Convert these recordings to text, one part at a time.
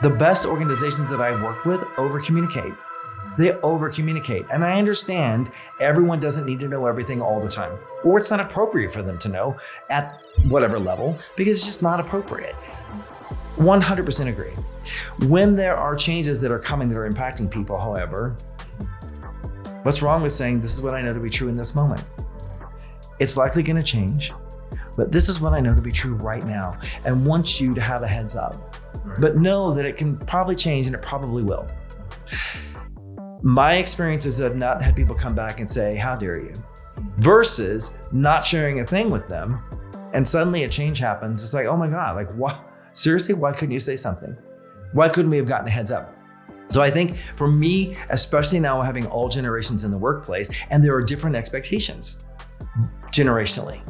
The best organizations that I've worked with over-communicate. They over-communicate. And I understand everyone doesn't need to know everything all the time, or it's not appropriate for them to know at whatever level, because it's just not appropriate. 100% agree. When there are changes that are coming that are impacting people, however, what's wrong with saying, this is what I know to be true in this moment? It's likely going to change, but this is what I know to be true right now, and want you to have a heads up. Right. But know that it can probably change, and it probably will. My experience is I've not had people come back and say, how dare you? Versus not sharing a thing with them, and suddenly a change happens. It's like, oh my God, like what? Seriously, why couldn't you say something? Why couldn't we have gotten a heads up? So I think for me, especially now having all generations in the workplace, and there are different expectations generationally.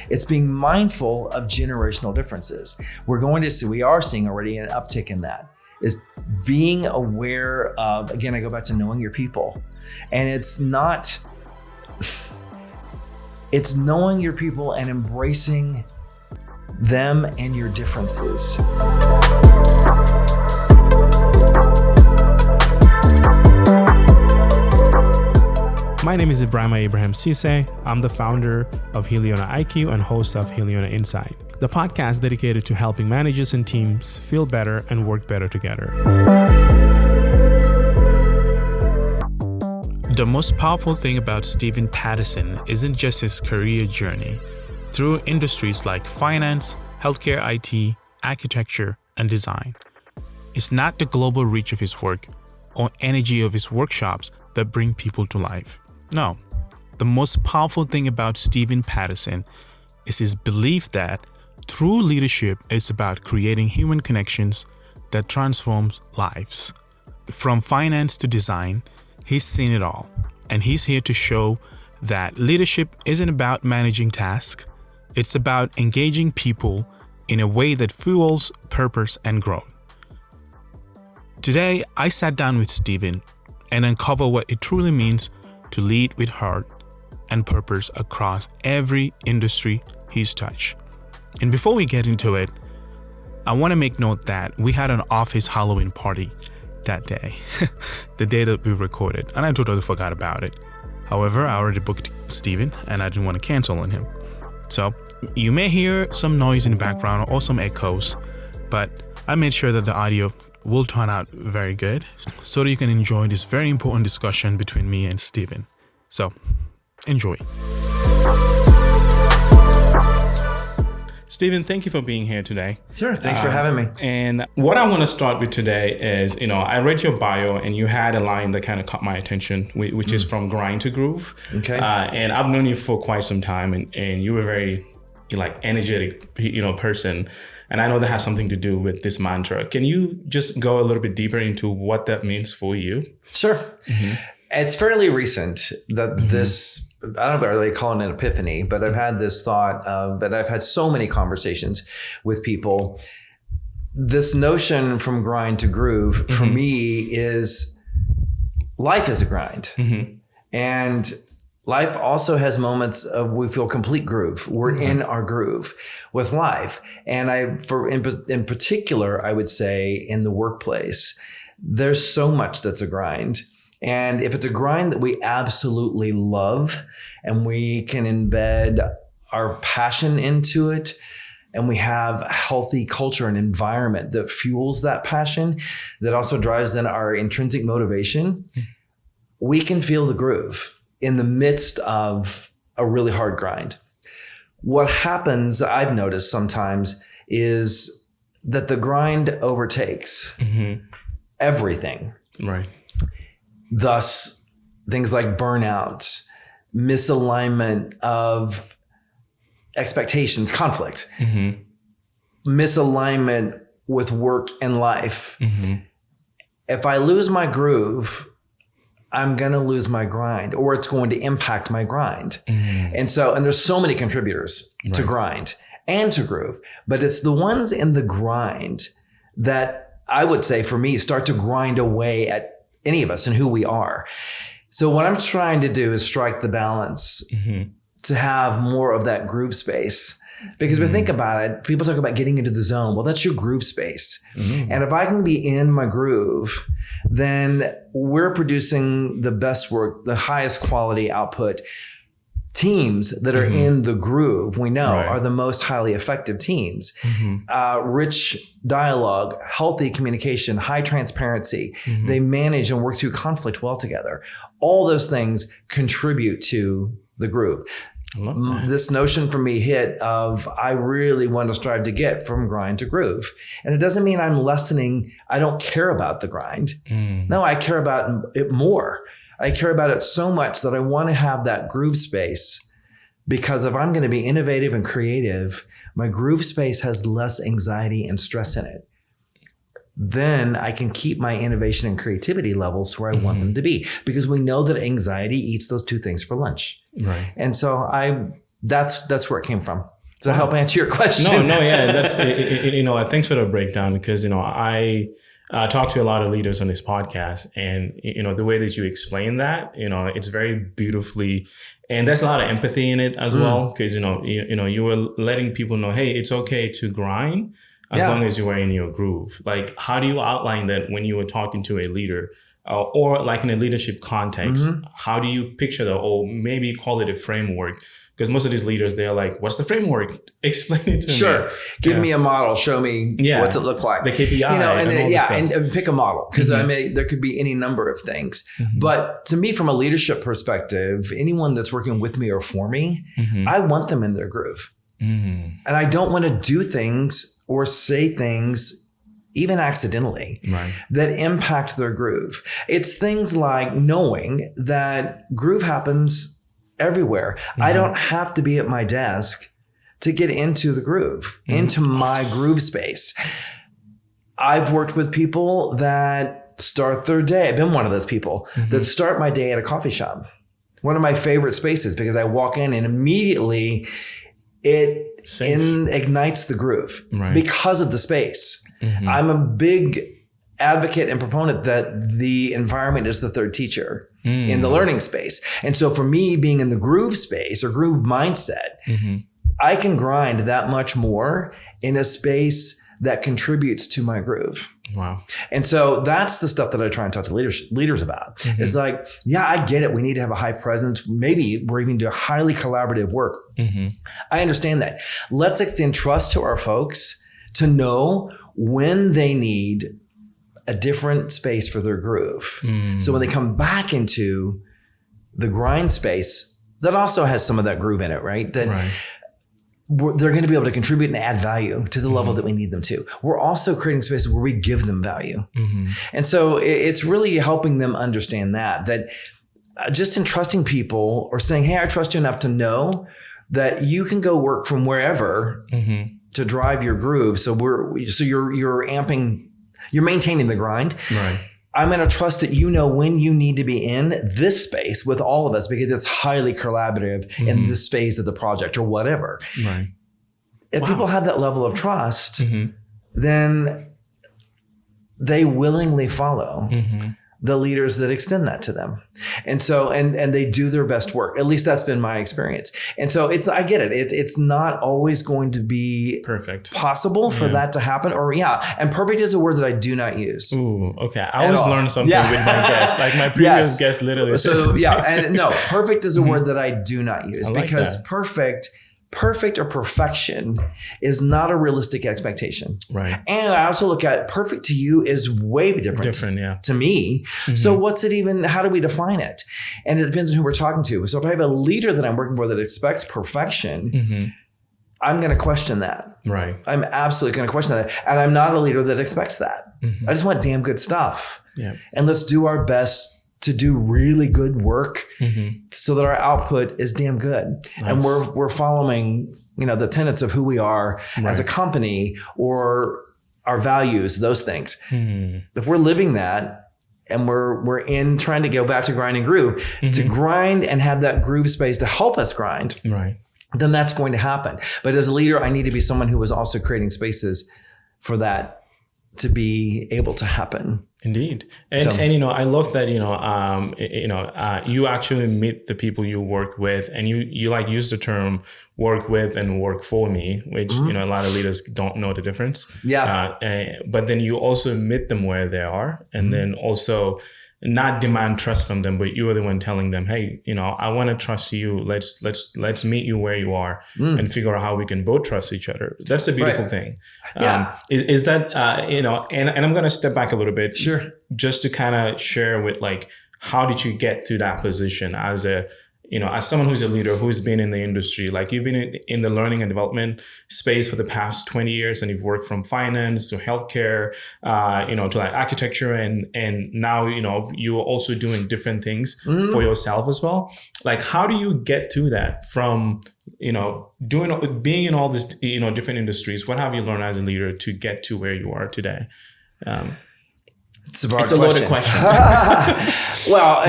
It's being mindful of generational differences. We are seeing already an uptick in that, is being aware of, again, I go back to knowing your people. And it's knowing your people and embracing them and your differences. My name is Ibrahim Abraham Cisse. I'm the founder of Heliona IQ and host of Heliona Insight, the podcast dedicated to helping managers and teams feel better and work better together. The most powerful thing about Steven Patterson isn't just his career journey through industries like finance, healthcare, IT, architecture, and design. It's not the global reach of his work or energy of his workshops that bring people to life. No, the most powerful thing about Steven Patterson is his belief that true leadership is about creating human connections that transforms lives. From finance to design, he's seen it all, and he's here to show that leadership isn't about managing tasks. It's about engaging people in a way that fuels purpose and growth. Today, I sat down with Steven and uncover what it truly means to lead with heart and purpose across every industry he's touched. And before we get into it, I want to make note that we had an office Halloween party that day, the day that we recorded, and I totally forgot about it. However, I already booked Steven and I didn't want to cancel on him. So you may hear some noise in the background or some echoes, but I made sure that the audio will turn out very good so that you can enjoy this very important discussion between me and Steven. So, enjoy. Steven, thank you for being here today. Sure, thanks for having me. And what I want to start with today is, I read your bio and you had a line that kind of caught my attention, which is from grind to groove. Okay. And I've known you for quite some time, and you were very energetic, person. And I know that has something to do with this mantra. Can you just go a little bit deeper into what that means for you? Sure. Mm-hmm. It's fairly recent that this, I don't know if I really call it an epiphany, but I've had this thought that I've had so many conversations with people. This notion from grind to groove for me is life is a grind. Mm-hmm. And life also has moments of we feel complete groove. We're in our groove with life. And in particular, I would say in the workplace, there's so much that's a grind. And if it's a grind that we absolutely love and we can embed our passion into it, and we have a healthy culture and environment that fuels that passion, that also drives then our intrinsic motivation, we can feel the groove in the midst of a really hard grind. What happens, I've noticed sometimes, is that the grind overtakes everything. Right. Thus, things like burnout, misalignment of expectations, conflict, misalignment with work and life. If I lose my groove, I'm going to lose my grind, or it's going to impact my grind. And there's so many contributors to grind and to groove, but it's the ones in the grind that I would say for me start to grind away at any of us and who we are. So what I'm trying to do is strike the balance to have more of that groove space Because when we think about it, people talk about getting into the zone. Well, that's your groove space. And if I can be in my groove, then we're producing the best work, the highest quality output. Teams that are in the groove, we know, are the most highly effective teams. Rich dialogue, healthy communication, high transparency. They manage and work through conflict well together. All those things contribute to the groove. This notion for me hit of I really want to strive to get from grind to groove. And it doesn't mean I'm lessening. I don't care about the grind. No, I care about it more. I care about it so much that I want to have that groove space, because if I'm going to be innovative and creative, my groove space has less anxiety and stress in it. Then I can keep my innovation and creativity levels to where I want them to be, because we know that anxiety eats those two things for lunch. Right. And so that's where it came from. Does that help answer your question? No, yeah. That's, thanks for the breakdown, because, I talk to a lot of leaders on this podcast, and, the way that you explain that, it's very beautifully, and there's a lot of empathy in it as well. Because, you were letting people know, hey, it's okay to grind as long as you are in your groove. Like, how do you outline that when you were talking to a leader or like in a leadership context? How do you picture that, or maybe call it a framework? Because most of these leaders, they're like, what's the framework? Explain it to me. Sure. Give me a model. Show me what's it look like. The KPI. And pick a model. Because there could be any number of things. But to me, from a leadership perspective, anyone that's working with me or for me, I want them in their groove. And I don't want to do things or say things, even accidentally, that impact their groove. It's things like knowing that groove happens everywhere. I don't have to be at my desk to get into the groove, into my groove space. I've worked with people that start their day. I've been one of those people that start my day at a coffee shop. One of my favorite spaces, because I walk in and immediately it ignites the groove because of the space. I'm a big advocate and proponent that the environment is the third teacher in the learning space. And so for me, being in the groove space or groove mindset, I can grind that much more in a space that contributes to my groove. Wow. And so that's the stuff that I try and talk to leaders about. It's like, I get it. We need to have a high presence. Maybe we're even doing highly collaborative work. I understand that. Let's extend trust to our folks to know when they need a different space for their groove. So when they come back into the grind space, that also has some of that groove in it, right? That they're going to be able to contribute and add value to the level that we need them to. We're also creating spaces where we give them value. And so it's really helping them understand that just entrusting people or saying, hey, I trust you enough to know that you can go work from wherever to drive your groove. So you're maintaining the grind. I'm going to trust that when you need to be in this space with all of us, because it's highly collaborative in this phase of the project or whatever. If people have that level of trust, then they willingly follow the leaders that extend that to them. And so, and they do their best work. At least that's been my experience. And so I get it. It's not always going to be possible for that to happen, and perfect is a word that I do not use. Ooh, okay. I always learn something with my guest. Like my previous guest literally said. Perfect is a word that I do not use because perfect or perfection is not a realistic expectation. And I also look at perfect to you is way different to me. So what's it even, how do we define it? And it depends on who we're talking to. So if I have a leader that I'm working for that expects perfection, I'm going to question that. I'm absolutely going to question that. And I'm not a leader that expects that. I just want damn good stuff. And let's do our best to do really good work so that our output is damn good. And we're following, the tenets of who we are as a company or our values, those things. If we're living that and we're in trying to go back to grind and groove, to grind and have that groove space to help us grind, then that's going to happen. But as a leader, I need to be someone who is also creating spaces for that to be able to happen. Indeed. And I love that, you actually meet the people you work with, and you like use the term work with and work for me, which, a lot of leaders don't know the difference. Yeah. But then you also meet them where they are, and then also not demand trust from them, but you are the one telling them, hey, I want to trust you. Let's meet you where you are and figure out how we can both trust each other. That's a beautiful thing. Yeah. Is that, and I'm going to step back a little bit. Sure. Just to kind of share with how did you get to that position as someone who's a leader, who's been in the industry, like you've been in the learning and development space for the past 20 years, and you've worked from finance to healthcare, to like architecture, and now, you're also doing different things for yourself as well. Like, how do you get to that from, being in all this, different industries? What have you learned as a leader to get to where you are today? It's a loaded question. Well,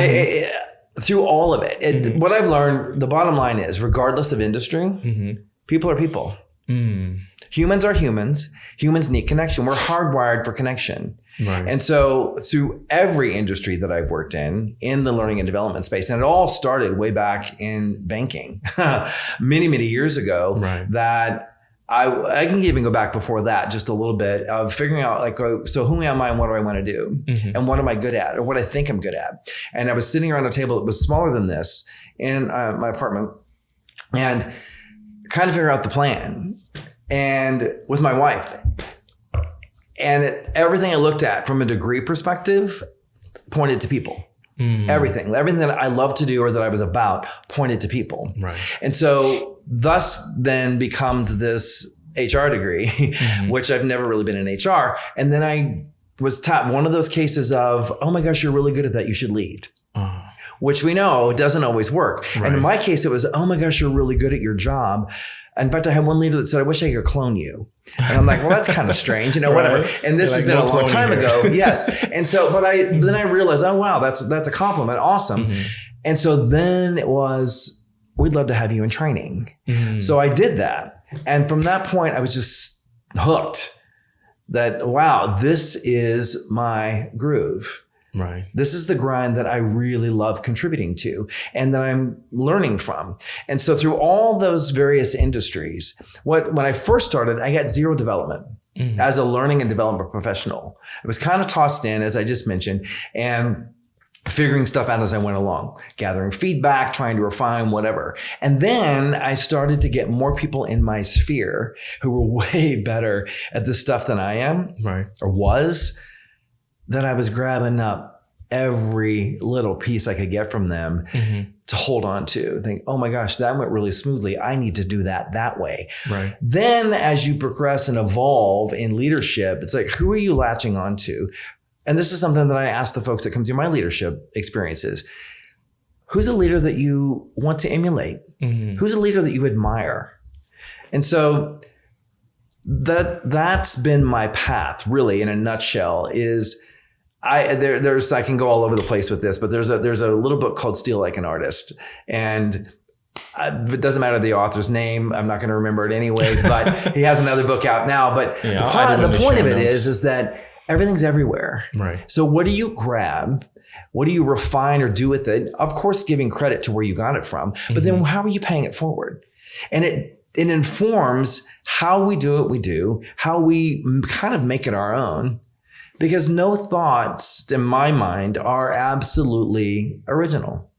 through all of it, what I've learned, the bottom line is, regardless of industry, people are people. Humans are humans. Humans need connection. We're hardwired for connection. Right. And so through every industry that I've worked in the learning and development space, and it all started way back in banking many, many years ago, that I can even go back before that just a little bit of figuring out so who am I and what do I want to do? And what am I good at, or what I think I'm good at? And I was sitting around a table that was smaller than this in my apartment, and kind of figure out the plan, and with my wife. And everything I looked at from a degree perspective pointed to people. Everything that I love to do or that I was about pointed to people. Right. And so thus then becomes this HR degree, which I've never really been in HR. And then I was taught one of those cases of, oh my gosh, you're really good at that, you should lead. Which we know doesn't always work. Right. And in my case, it was, oh my gosh, you're really good at your job. In fact, I had one leader that said, I wish I could clone you. And I'm like, well, that's kind of strange, whatever. And this has been a long time ago. Yes. And so, then I realized, oh, wow, that's a compliment. Awesome. And so then it was, we'd love to have you in training. So I did that. And from that point, I was just hooked that, wow, this is my groove. Right. This is the grind that I really love contributing to and that I'm learning from. And so through all those various industries, when I first started, I had zero development as a learning and development professional. I was kind of tossed in, as I just mentioned, and figuring stuff out as I went along, gathering feedback, trying to refine, whatever. And then I started to get more people in my sphere who were way better at this stuff than I am, or was, that I was grabbing up every little piece I could get from them to hold on to. Think, oh my gosh, that went really smoothly. I need to do that way. Right. Then as you progress and evolve in leadership, it's like, who are you latching onto? And this is something that I ask the folks that come through my leadership experiences. Who's a leader that you want to emulate? Who's a leader that you admire? And so that's been my path, really, in a nutshell, is I can go all over the place with this, but there's a little book called Steal Like an Artist, and it doesn't matter the author's name. I'm not going to remember it anyway, but he has another book out now. But the point of it is that everything's everywhere. Right. So what do you grab? What do you refine or do with it? Of course, giving credit to where you got it from, but then how are you paying it forward? And it informs how we do what we do, how we kind of make it our own. Because no thoughts, in my mind, are absolutely original.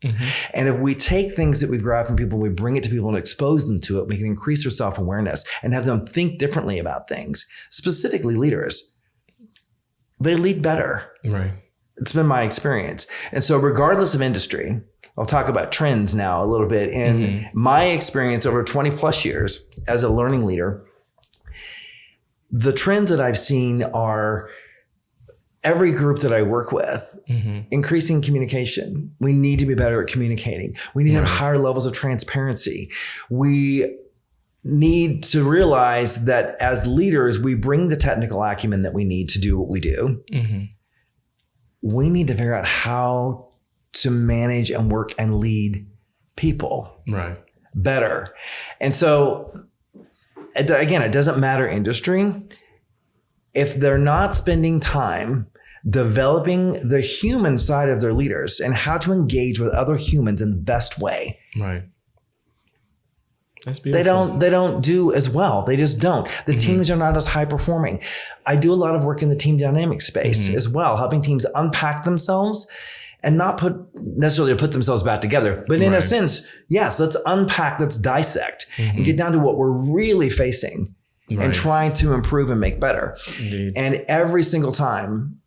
And if we take things that we grab from people, we bring it to people and expose them to it, we can increase their self-awareness and have them think differently about things. Specifically leaders. They lead better. Right. It's been my experience. And so regardless of industry, I'll talk about trends now a little bit. In my experience over 20 plus years as a learning leader, the trends that I've seen are every group that I work with, increasing communication. We need to be better at communicating. We need to have higher levels of transparency. We need to realize that as leaders, we bring the technical acumen that we need to do what we do. We need to figure out how to manage and work and lead people better. And so, again, it doesn't matter industry. if they're not spending time developing the human side of their leaders and how to engage with other humans in the best way, right. That's beautiful. They don't do as well. They just don't. The teams are not as high performing. I do a lot of work in the team dynamic space as well, helping teams unpack themselves and not necessarily put themselves back together. But in a sense, yes, let's unpack, let's dissect and get down to what we're really facing and trying to improve and make better. Indeed. And every single time,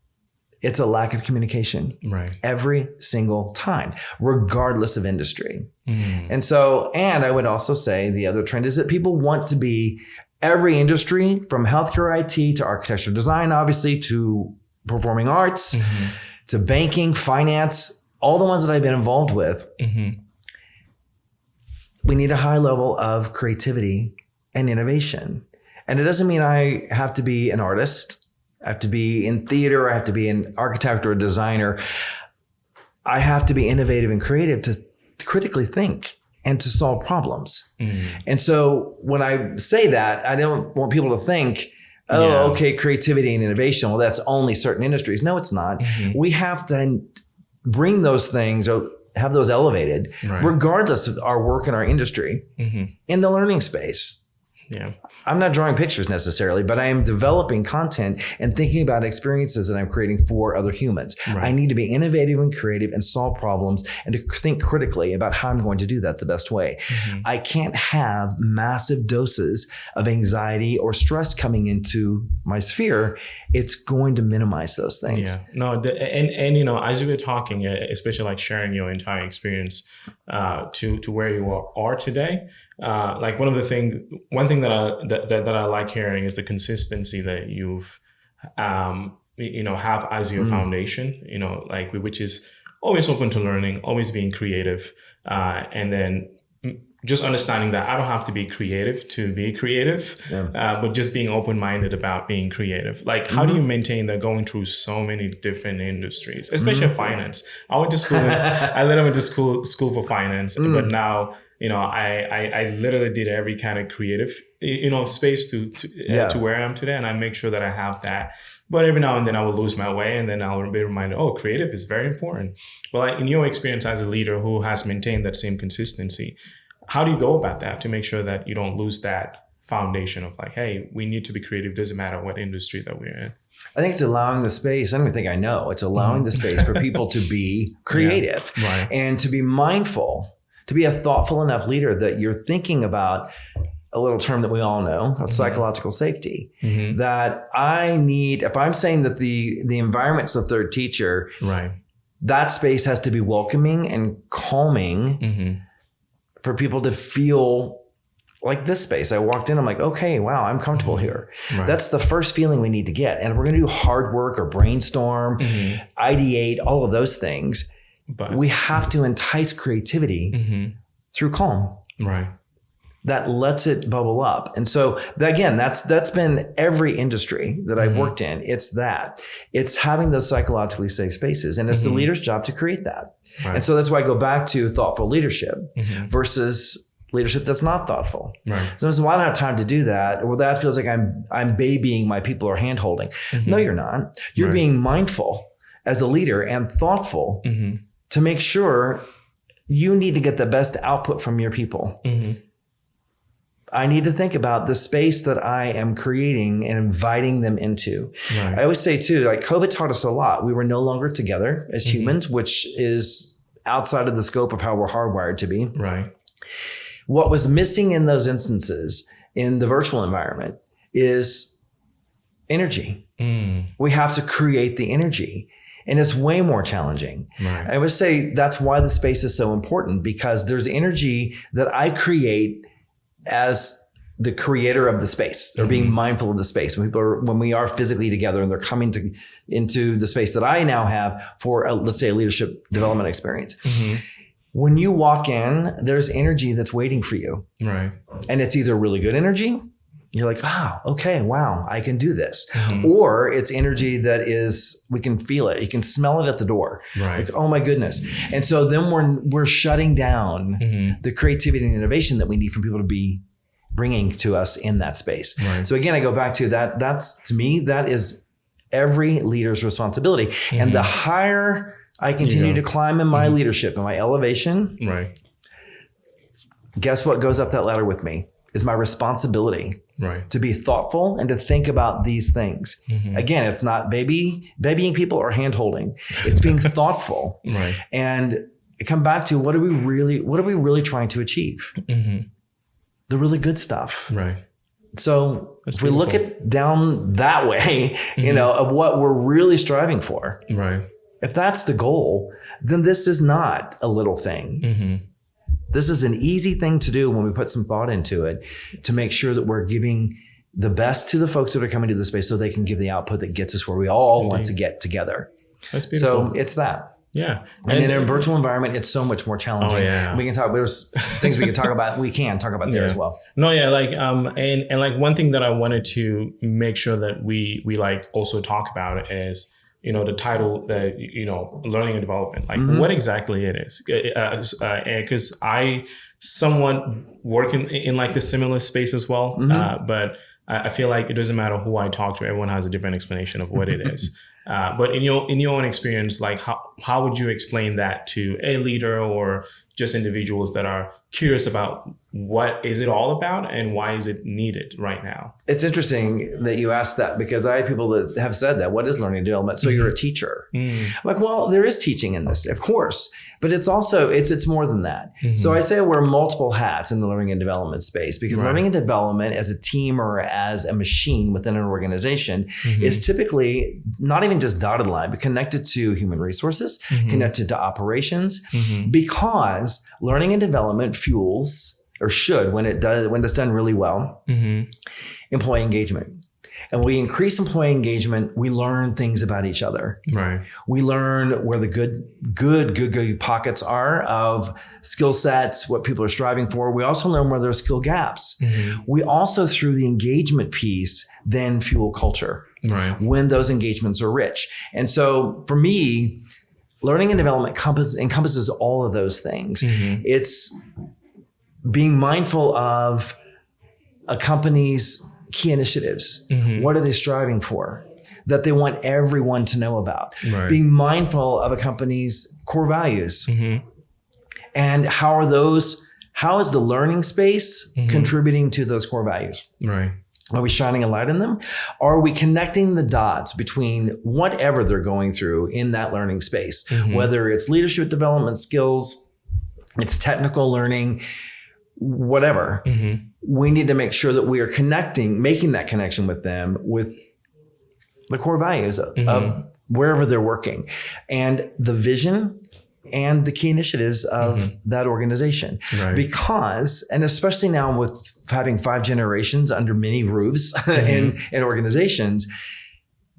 it's a lack of communication. Right. Every single time, regardless of industry. And I would also say the other trend is that people want to be every industry, from healthcare IT to architectural design, obviously, to performing arts, to banking, finance, all the ones that I've been involved with. We need a high level of creativity and innovation. And it doesn't mean I have to be an artist. I have to be in theater. I have to be an architect or a designer. I have to be innovative and creative to critically think and to solve problems. And so when I say that, I don't want people to think, okay, creativity and innovation, well, that's only certain industries. No, it's not. We have to bring those things, or have those elevated, regardless of our work in our industry, in the learning space. Yeah. I'm not drawing pictures necessarily, but I am developing content and thinking about experiences that I'm creating for other humans. I need to be innovative and creative and solve problems and to think critically about how I'm going to do that the best way. I can't have massive doses of anxiety or stress coming into my sphere. It's going to minimize those things. Yeah. No, and you know, as you were talking, especially like sharing your entire experience to where you are today, like one thing that I like hearing is the consistency that you've have as your foundation, like which is always open to learning, always being creative, and then just understanding that I don't have to be creative to be creative, but just being open-minded about being creative. Like, how do you maintain that going through so many different industries, especially finance? I went to school, I literally went to school for finance, but now, I literally did every kind of creative, space to where I am today. And I make sure that I have that. But every now and then I will lose my way, and then I'll be reminded, creative is very important. Well, in your experience as a leader who has maintained that same consistency, how do you go about that to make sure that you don't lose that foundation of like, hey, we need to be creative, doesn't matter what industry that we're in? I think it's allowing the space. I don't even think I know. It's allowing the space for people to be creative and to be mindful, to be a thoughtful enough leader that you're thinking about a little term that we all know called psychological safety. That I need, if I'm saying that the environment's the third teacher, that space has to be welcoming and calming for people to feel like this space. I walked in, I'm like, okay, wow, I'm comfortable here. That's the first feeling we need to get. And if we're going to do hard work or brainstorm, ideate, all of those things, but we have to entice creativity through calm. That lets it bubble up. And so again, that's been every industry that I've worked in. It's having those psychologically safe spaces, and it's the leader's job to create that. And so that's why I go back to thoughtful leadership versus leadership that's not thoughtful. So well, I don't have time to do that. Well, that feels like I'm babying my people or hand holding. No, you're not. You're being mindful as a leader and thoughtful to make sure you need to get the best output from your people. I need to think about the space that I am creating and inviting them into. I always say too, like COVID taught us a lot. We were no longer together as humans, which is outside of the scope of how we're hardwired to be. What was missing in those instances in the virtual environment is energy. We have to create the energy. And it's way more challenging. I would say that's why the space is so important, because there's energy that I create as the creator of the space, or being mindful of the space. When we are physically together and they're coming into the space that I now have for, let's say, a leadership development experience. When you walk in, there's energy that's waiting for you. And it's either really good energy. You're like, okay, wow, I can do this. Or it's energy that is, we can feel it. You can smell it at the door. Like, oh my goodness. And so then we're shutting down the creativity and innovation that we need from people to be bringing to us in that space. Right. So again, I go back to that. That's, to me, that is every leader's responsibility. Mm-hmm. And the higher I continue to climb in my leadership and my elevation, right, guess what goes up that ladder with me is my responsibility, right, to be thoughtful and to think about these things. Mm-hmm. Again, it's not babying people or hand holding. It's being thoughtful. Right. And come back to what are we really trying to achieve? Mm-hmm. The really good stuff. Right. So if we look at down that way, of what we're really striving for, right. If that's the goal, then this is not a little thing. Mm-hmm. This is an easy thing to do when we put some thought into it to make sure that we're giving the best to the folks that are coming to the space so they can give the output that gets us where we all want to get together. That's beautiful. So it's that. Yeah. And in a virtual environment, it's so much more challenging. Oh, yeah. We can talk, there's things we can talk about. We can talk about there as well. No, yeah. Like, and like one thing that I wanted to make sure that we like also talk about is, the title that, learning and development, like what exactly it is. Because I somewhat work in like the similar space as well. But I feel like it doesn't matter who I talk to. Everyone has a different explanation of what it is. But in your own experience, like how would you explain that to a leader or just individuals that are curious about what is it all about and why is it needed right now? It's interesting that you asked that because I have people that have said that. What is learning and development? So you're a teacher. I'm like, well, there is teaching in this, of course, but it's also, it's more than that. So I say I wear multiple hats in the learning and development space because learning and development as a team or as a machine within an organization is typically not even just dotted line, but connected to human resources, connected to operations, because learning and development fuels, or should, when it's done really well, employee engagement. And when we increase employee engagement, we learn things about each other. Right. We learn where the good pockets are of skill sets, what people are striving for. We also learn where there are skill gaps. We also, through the engagement piece, then fuel culture. Right. When those engagements are rich. And so for me, learning and development encompasses all of those things. It's being mindful of a company's key initiatives. What are they striving for that they want everyone to know about? Right. Being mindful of a company's core values. And how is the learning space contributing to those core values? Right. Are we shining a light in them? Or are we connecting the dots between whatever they're going through in that learning space? Whether it's leadership development skills, it's technical learning, whatever. We need to make sure that we are making that connection with them with the core values of wherever they're working and the vision and the key initiatives of that organization. Right. Because, and especially now with having 5 generations under many roofs in organizations,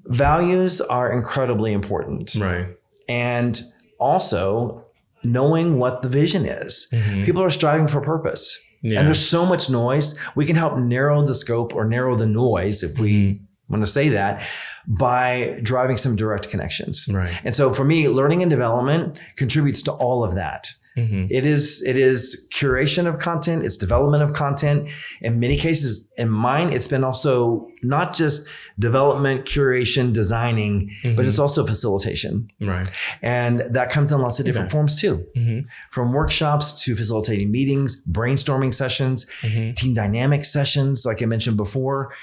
values are incredibly important. Right. And also knowing what the vision is. People are striving for purpose. Yeah. And there's so much noise. We can help narrow the scope or narrow the noise, if we want to say that, by driving some direct connections. Right. And so for me, learning and development contributes to all of that. It is curation of content. It's development of content. In many cases, in mine, it's been also not just development, curation, designing, but it's also facilitation. Right. And that comes in lots of different forms too. From workshops to facilitating meetings, brainstorming sessions, team dynamic sessions, like I mentioned before,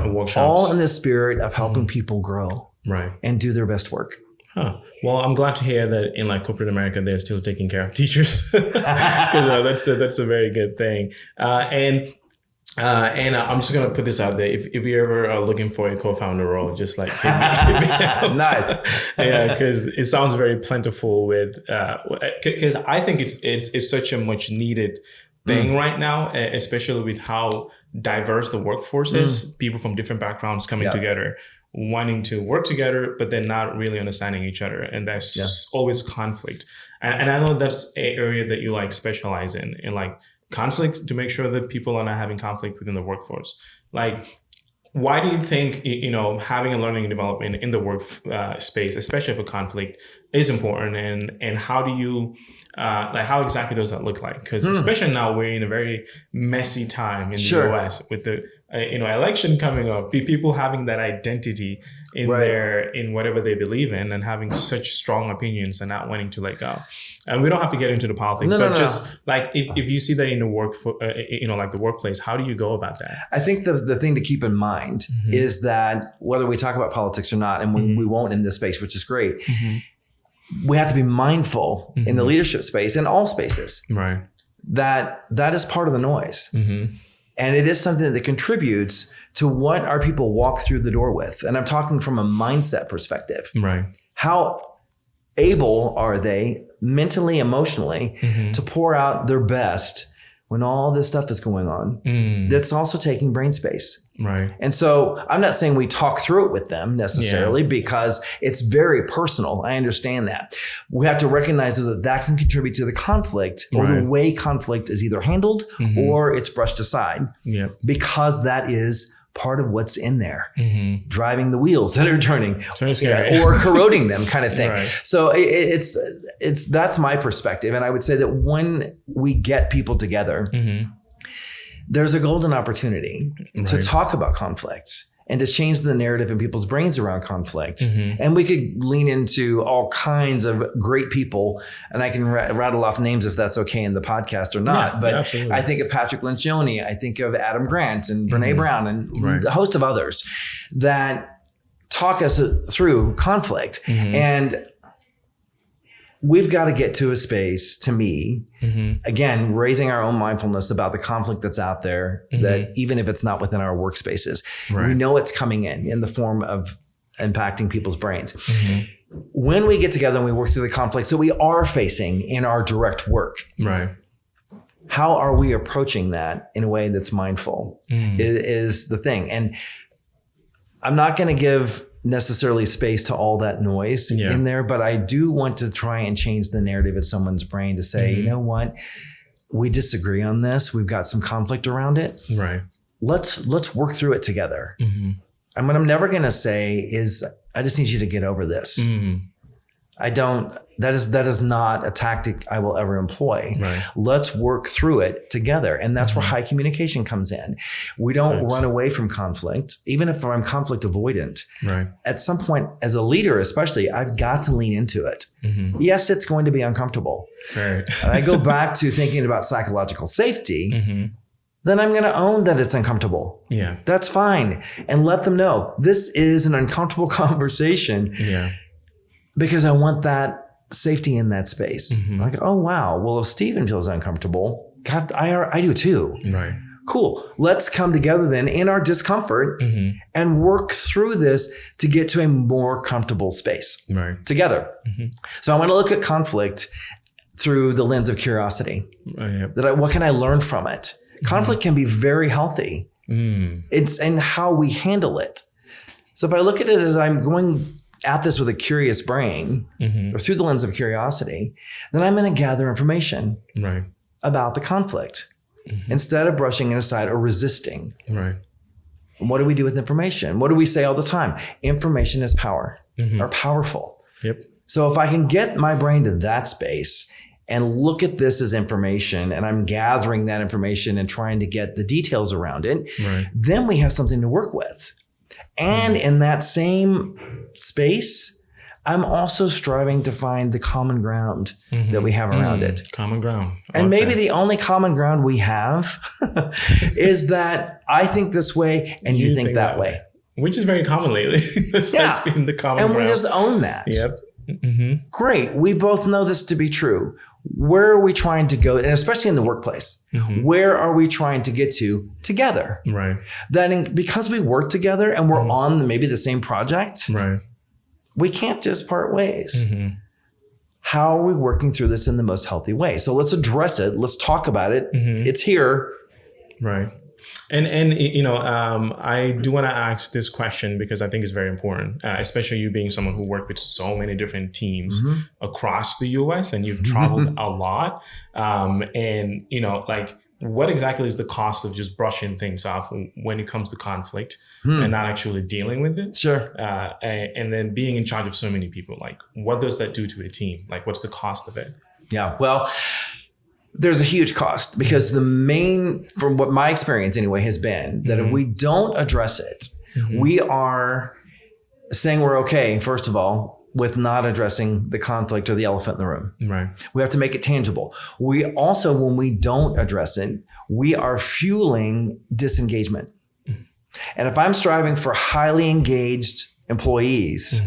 workshops. All in the spirit of helping people grow and do their best work. Huh. Well, I'm glad to hear that in like corporate America, they're still taking care of teachers because that's a very good thing. And I'm just gonna put this out there: if you're ever looking for a co-founder role, just like hit me. Nice, yeah, because it sounds very plentiful. Because I think it's such a much needed thing right now, especially with how diverse the workforce is. People from different backgrounds coming together, wanting to work together, but then not really understanding each other. And there's always conflict. And I know that's an area that you like specialize in like conflict, to make sure that people are not having conflict within the workforce. Like, why do you think, having a learning and development in the work space, especially for conflict, is important, and how do you like, how exactly does that look like? Because especially now we're in a very messy time in the US with the election coming up, people having that identity in in whatever they believe in, and having such strong opinions and not wanting to let go. And we don't have to get into the politics, like if you see that in the like the workplace, how do you go about that? I think the thing to keep in mind is that whether we talk about politics or not, and we won't in this space, which is great, we have to be mindful in the leadership space, in all spaces, that is part of the noise. And it is something that contributes to what our people walk through the door with. And I'm talking from a mindset perspective. How able are they mentally, emotionally to pour out their best when all this stuff is going on? That's also taking brain space. And so I'm not saying we talk through it with them necessarily because it's very personal. I understand that. We have to recognize that can contribute to the conflict or the way conflict is either handled or it's brushed aside because that is part of what's in there, driving the wheels that are turning or corroding them kind of thing. So it's that's my perspective. And I would say that when we get people together, there's a golden opportunity to talk about conflicts and to change the narrative in people's brains around conflict. And we could lean into all kinds of great people, and I can rattle off names if that's okay in the podcast or not. But I think of Patrick Lencioni, I think of Adam Grant and Brene Brown and a host of others that talk us through conflict. And we've got to get to a space, to me, again, raising our own mindfulness about the conflict that's out there, that even if it's not within our workspaces, we know it's coming in the form of impacting people's brains. When we get together and we work through the conflicts that we are facing in our direct work, how are we approaching that in a way that's mindful is the thing. And I'm not going to give necessarily space to all that noise in there, but I do want to try and change the narrative of someone's brain to say, you know what, we disagree on this. We've got some conflict around it. Let's work through it together. And what I'm never going to say is, I just need you to get over this. That is not a tactic I will ever employ. Let's work through it together. And that's where high communication comes in. We don't run away from conflict, even if I'm conflict avoidant. At some point, as a leader especially, I've got to lean into it. Yes, it's going to be uncomfortable. And I go back to thinking about psychological safety. Then I'm going to own that it's uncomfortable. That's fine. And let them know this is an uncomfortable conversation. Because I want that safety in that space. Like, oh, wow. Well, if Steven feels uncomfortable, God, I do too. Cool. Let's come together then in our discomfort and work through this to get to a more comfortable space together. So I want to look at conflict through the lens of curiosity. What can I learn from it? Conflict can be very healthy. It's in how we handle it. So if I look at it as I'm going at this with a curious brain or through the lens of curiosity, then I'm going to gather information about the conflict instead of brushing it aside or resisting. And what do we do with information? What do we say all the time? Information is power or powerful. So if I can get my brain to that space and look at this as information, and I'm gathering that information and trying to get the details around it, then we have something to work with. And in that same space, I'm also striving to find the common ground that we have around it. Common ground. And maybe the only common ground we have is that I think this way and you think that way. Which is very common lately. That's been the common ground. And we just own that. Great. We both know this to be true. Where are we trying to go? And especially in the workplace, where are we trying to get to together? Then because we work together and we're on maybe the same project, we can't just part ways. How are we working through this in the most healthy way? So let's address it. Let's talk about it. It's here. And I do want to ask this question because I think it's very important, especially you being someone who worked with so many different teams across the US and you've traveled a lot. And, what exactly is the cost of just brushing things off when it comes to conflict and not actually dealing with it? Sure. And then being in charge of so many people, like what does that do to a team? Like what's the cost of it? Yeah. Well, there's a huge cost because from what my experience anyway has been, that if we don't address it, we are saying we're okay, first of all, with not addressing the conflict or the elephant in the room. Right. We have to make it tangible. We also, when we don't address it, we are fueling disengagement. And if I'm striving for highly engaged employees,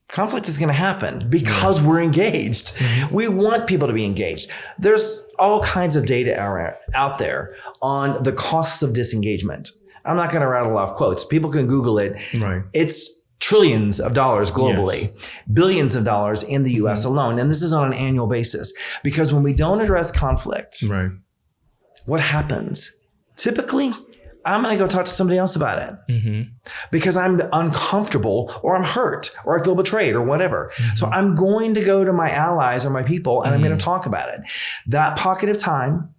conflict is going to happen because we're engaged. We want people to be engaged. There's all kinds of data out there on the costs of disengagement. I'm not going to rattle off quotes. People can Google it. Right. It's trillions of dollars globally, billions of dollars in the US alone. And this is on an annual basis because when we don't address conflict, what happens? Typically, I'm going to go talk to somebody else about it because I'm uncomfortable or I'm hurt or I feel betrayed or whatever. So I'm going to go to my allies or my people and I'm going to talk about it. That pocket of time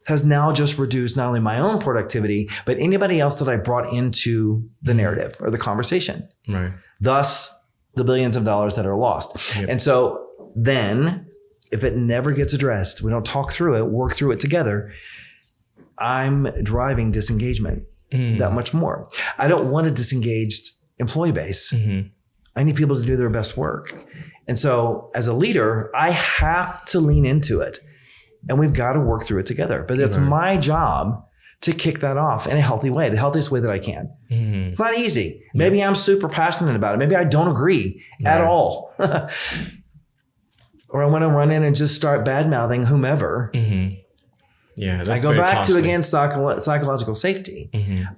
has now just reduced not only my own productivity, but anybody else that I brought into the narrative or the conversation. Right. Thus, the billions of dollars that are lost. Yep. And so then if it never gets addressed, we don't talk through it, work through it together, I'm driving disengagement that much more. I don't want a disengaged employee base. I need people to do their best work. And so as a leader, I have to lean into it. And we've got to work through it together. But it's my job to kick that off in a healthy way, the healthiest way that I can. It's not easy. Maybe I'm super passionate about it. Maybe I don't agree at all. Or I want to run in and just start bad-mouthing whomever. Yeah, that's I go back costly. to, again, psychological safety.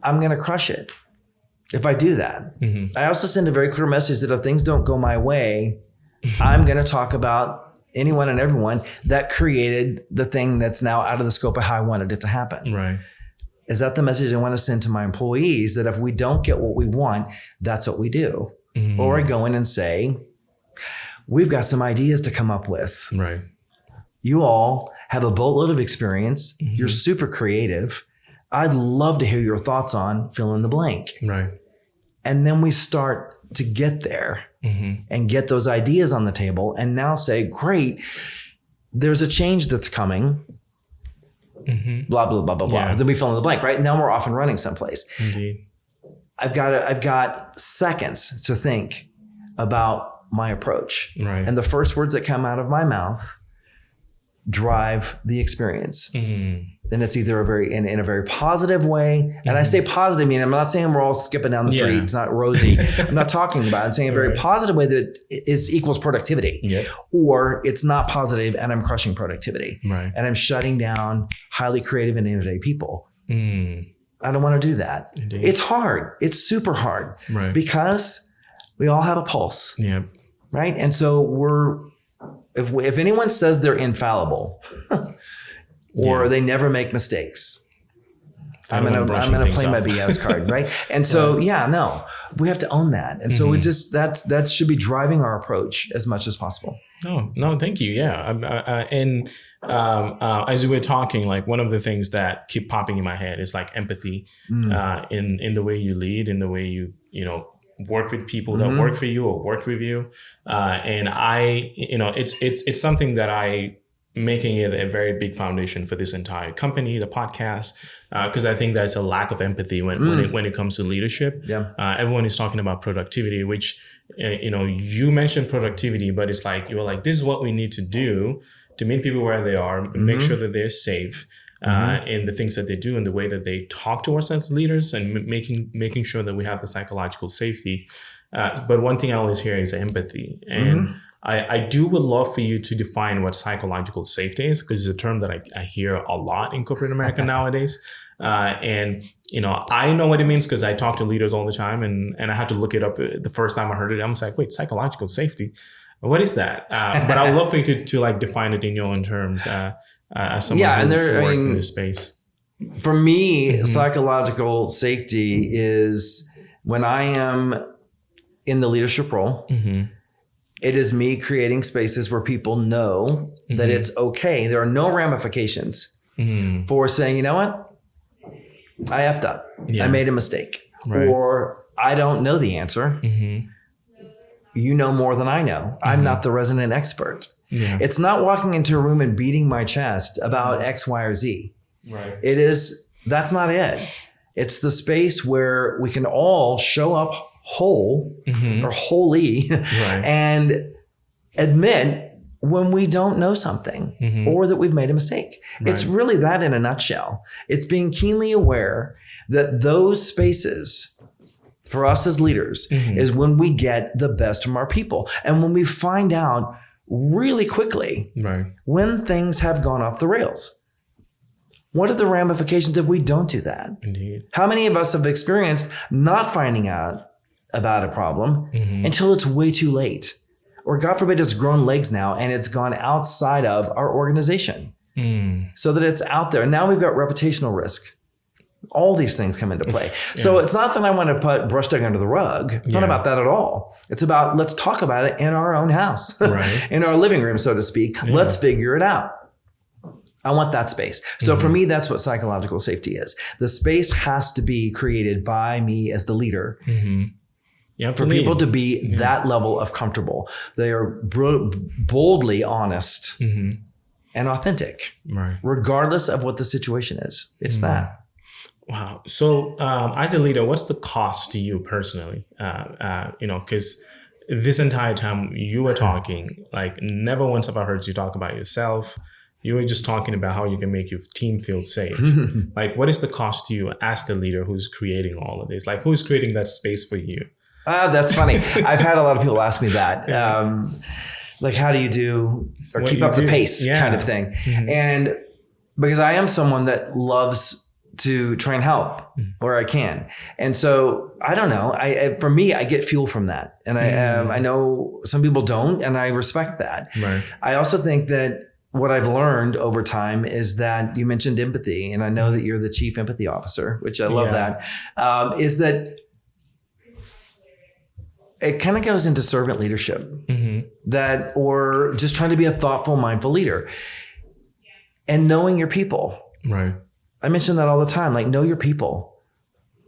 I'm going to crush it if I do that. I also send a very clear message that if things don't go my way, I'm going to talk about anyone and everyone that created the thing that's now out of the scope of how I wanted it to happen. Right. Is that the message I want to send to my employees, that if we don't get what we want, that's what we do? Or I go in and say, we've got some ideas to come up with. Right. You all have a boatload of experience. You're super creative. I'd love to hear your thoughts on fill in the blank. Right. And then we start to get there and get those ideas on the table and now say, great, there's a change that's coming. Blah, blah, blah, blah, blah. Then we fill in the blank, right? Now we're off and running someplace. Indeed. I've got seconds to think about my approach. Right. And the first words that come out of my mouth drive the experience. Then it's either in a very positive way. And I say positive, meaning I'm not saying we're all skipping down the street. It's not rosy. I'm not talking about it. I'm saying a very positive way that equals productivity. Or it's not positive and I'm crushing productivity. Right. And I'm shutting down highly creative and innovative people. I don't want to do that. Indeed. It's hard. It's super hard. Right. Because we all have a pulse. Right. And so if anyone says they're infallible or they never make mistakes, I'm gonna play my BS card, right? And so we have to own that. And so that should be driving our approach as much as possible. No, thank you. Yeah, as we were talking, like one of the things that keep popping in my head is like empathy in the way you lead, in the way you work with people that work for you or work with you. And it's something that I making it a very big foundation for this entire company, the podcast, because I think there's a lack of empathy when it comes to leadership. Everyone is talking about productivity, which, you mentioned productivity, but it's like, you were like, this is what we need to do to meet people where they are, make sure that they're safe. In the things that they do and the way that they talk to us as leaders and making sure that we have the psychological safety. But one thing I always hear is empathy. And I would love for you to define what psychological safety is, because it's a term that I hear a lot in corporate America nowadays. And I know what it means because I talk to leaders all the time and I had to look it up the first time I heard it. I was like, wait, psychological safety? What is that? But I would love for you to like define it in your own terms. As someone who works in this space. For me, psychological safety is when I am in the leadership role, it is me creating spaces where people know that it's okay. There are no ramifications for saying, you know what? I effed up. I made a mistake. Right. Or I don't know the answer. You know more than I know. I'm not the resident expert. Yeah. It's not walking into a room and beating my chest about X, Y, or Z. Right. That's not it. It's the space where we can all show up whole or wholly and admit when we don't know something or that we've made a mistake. Right. It's really that in a nutshell. It's being keenly aware that those spaces for us as leaders is when we get the best from our people. And when we find out really quickly when things have gone off the rails. What are the ramifications if we don't do that? Indeed. How many of us have experienced not finding out about a problem until it's way too late? Or God forbid it's grown legs now and it's gone outside of our organization so that it's out there. Now we've got reputational risk. All these things come into play. So it's not that I want to put brush dug under the rug. It's not about that at all. It's about let's talk about it in our own house, in our living room, so to speak. Yeah. Let's figure it out. I want that space. So for me, that's what psychological safety is. The space has to be created by me as the leader for people to be that level of comfortable. They are boldly honest and authentic, regardless of what the situation is. It's that. Wow. So as a leader, what's the cost to you personally? Because this entire time you were talking, like never once have I heard you talk about yourself. You were just talking about how you can make your team feel safe. Like, what is the cost to you as the leader who's creating all of this? Like, who's creating that space for you? That's funny. I've had a lot of people ask me that. Like, how do you do or keep up the pace kind of thing? And because I am someone that loves to try and help where I can. And so I don't know. For me, I get fuel from that. And I know some people don't, and I respect that. Right. I also think that what I've learned over time is that you mentioned empathy, and I know that you're the chief empathy officer, which I love that, is that it kind of goes into servant leadership or just trying to be a thoughtful, mindful leader and knowing your people. Right. I mention that all the time, like know your people.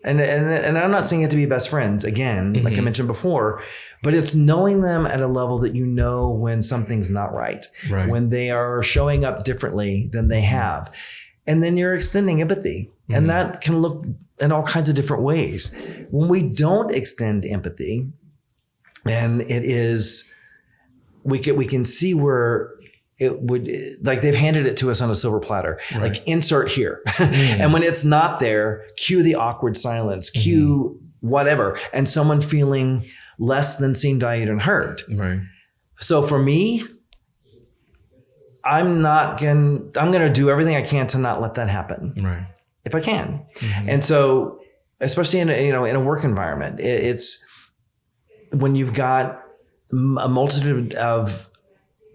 And I'm not saying you have to be best friends again, like I mentioned before, but it's knowing them at a level that you know when something's not right, when they are showing up differently than they have. And then you're extending empathy. And that can look in all kinds of different ways. When we don't extend empathy, and it is, we can see where it would, like they've handed it to us on a silver platter, like insert here. And when it's not there, cue the awkward silence, cue whatever, and someone feeling less than seen, valued, and heard. Right. So for me, I'm going to do everything I can to not let that happen. Right. If I can. And so, especially in a work environment, it's when you've got a multitude of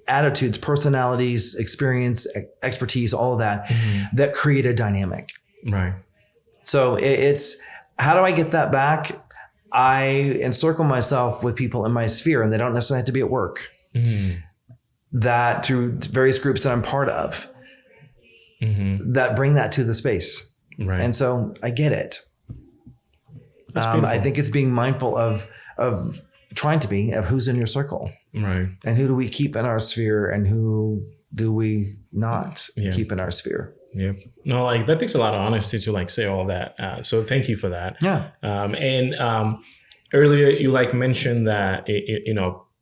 attitudes, personalities, experience, expertise, all of that, that create a dynamic. Right. So it's, how do I get that back? I encircle myself with people in my sphere, and they don't necessarily have to be at work. That through various groups that I'm part of, that bring that to the space. Right. And so I get it. I think it's being mindful of trying to be of who's in your circle. Right. And who do we keep in our sphere and who do we not keep in our sphere? Yeah. No, like that takes a lot of honesty to like say all that. So thank you for that. Yeah. And earlier you like mentioned that,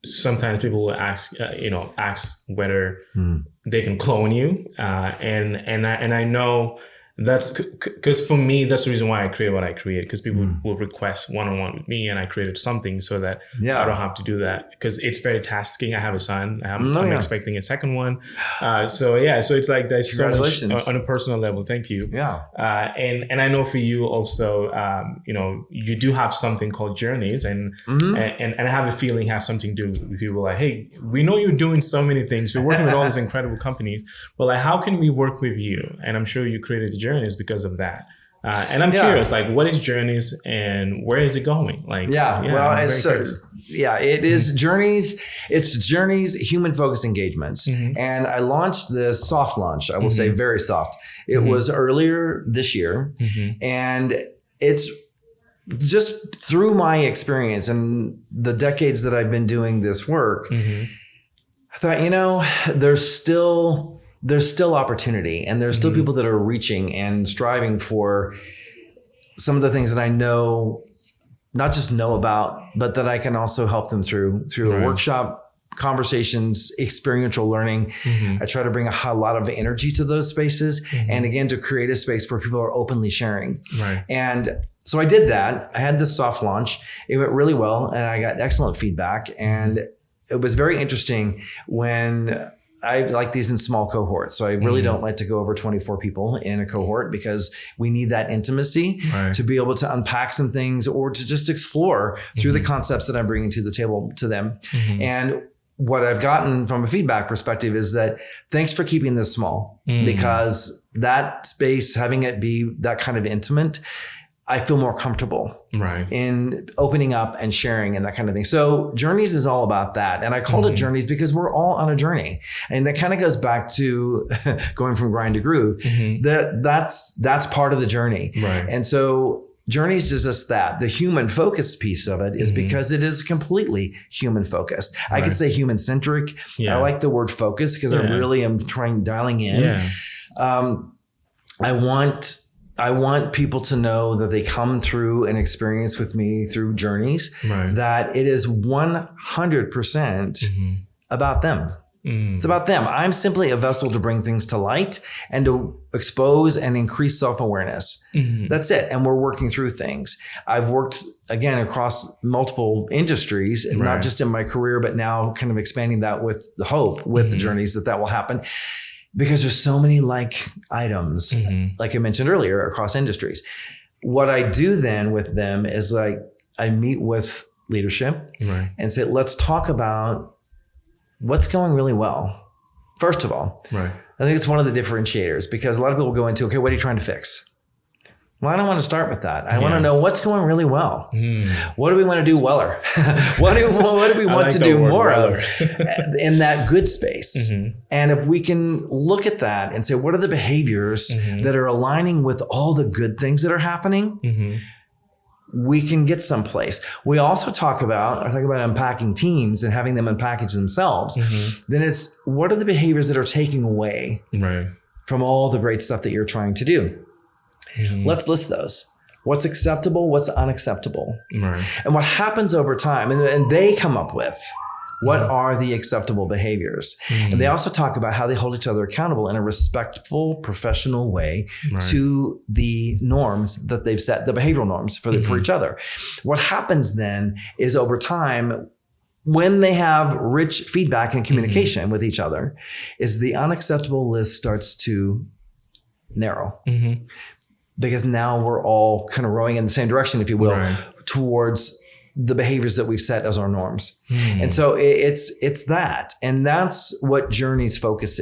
sometimes people will ask whether they can clone you. And I know that's because for me, that's the reason why I create what I create, because people will request one-on-one with me and I created something so that I don't have to do that, because it's very tasking. I have a son. I'm expecting a second one. So it's like there's so much on a personal level. Thank you. Yeah. And I know for you also, you do have something called Journeys, and I have a feeling have something to do with people like, hey, we know you're doing so many things. You're working with all these incredible companies, but like, how can we work with you? And I'm sure you created Journeys because of that. And I'm curious, like, what is Journeys and where is it going? Like, it is Journeys. It's Journeys human focused engagements. And I launched this soft launch. I will say very soft. It was earlier this year, and it's just through my experience and the decades that I've been doing this work. I thought, there's still opportunity, and there's still people that are reaching and striving for some of the things that I know, not just know about, but that I can also help them through a workshop, conversations, experiential learning. I try to bring a lot of energy to those spaces. And again, to create a space where people are openly sharing. And so I did that. I had this soft launch. It went really well, and I got excellent feedback. And it was very interesting when I like these in small cohorts. So I really don't like to go over 24 people in a cohort, because we need that intimacy to be able to unpack some things or to just explore through the concepts that I'm bringing to the table to them. And what I've gotten from a feedback perspective is that thanks for keeping this small, because that space, having it be that kind of intimate, I feel more comfortable in opening up and sharing and that kind of thing. So Journeys is all about that. And I called it Journeys because we're all on a journey. And that kind of goes back to going from grind to groove. That's part of the journey. And so Journeys is just that. The human focused piece of it is because it is completely human focused. I could say human centric. I like the word focus because I really am dialing in. I want people to know that they come through an experience with me through Journeys, that it is 100% about them. It's about them. I'm simply a vessel to bring things to light and to expose and increase self-awareness. That's it. And we're working through things. I've worked, again, across multiple industries, and not just in my career, but now kind of expanding that with the hope, with the Journeys that will happen. Because there's so many like items, like I mentioned earlier, across industries. What I do then with them is like, I meet with leadership and say, let's talk about what's going really well. First of all, I think it's one of the differentiators, because a lot of people go into, okay, what are you trying to fix? Well, I don't want to start with that. I want to know what's going really well. What do we want to do weller? what do we want to do more of in that good space? And if we can look at that and say, what are the behaviors that are aligning with all the good things that are happening? We can get someplace. We also talk about unpacking teams and having them unpackage themselves. Then it's, what are the behaviors that are taking away from all the great stuff that you're trying to do? Let's list those. What's acceptable, what's unacceptable. And what happens over time, and they come up with what are the acceptable behaviors. And they also talk about how they hold each other accountable in a respectful, professional way to the norms that they've set, the behavioral norms for each other. What happens then is, over time, when they have rich feedback and communication with each other, is the unacceptable list starts to narrow. Because now we're all kind of rowing in the same direction, if you will, towards the behaviors that we've set as our norms. And so it's that. And that's what Journeys focus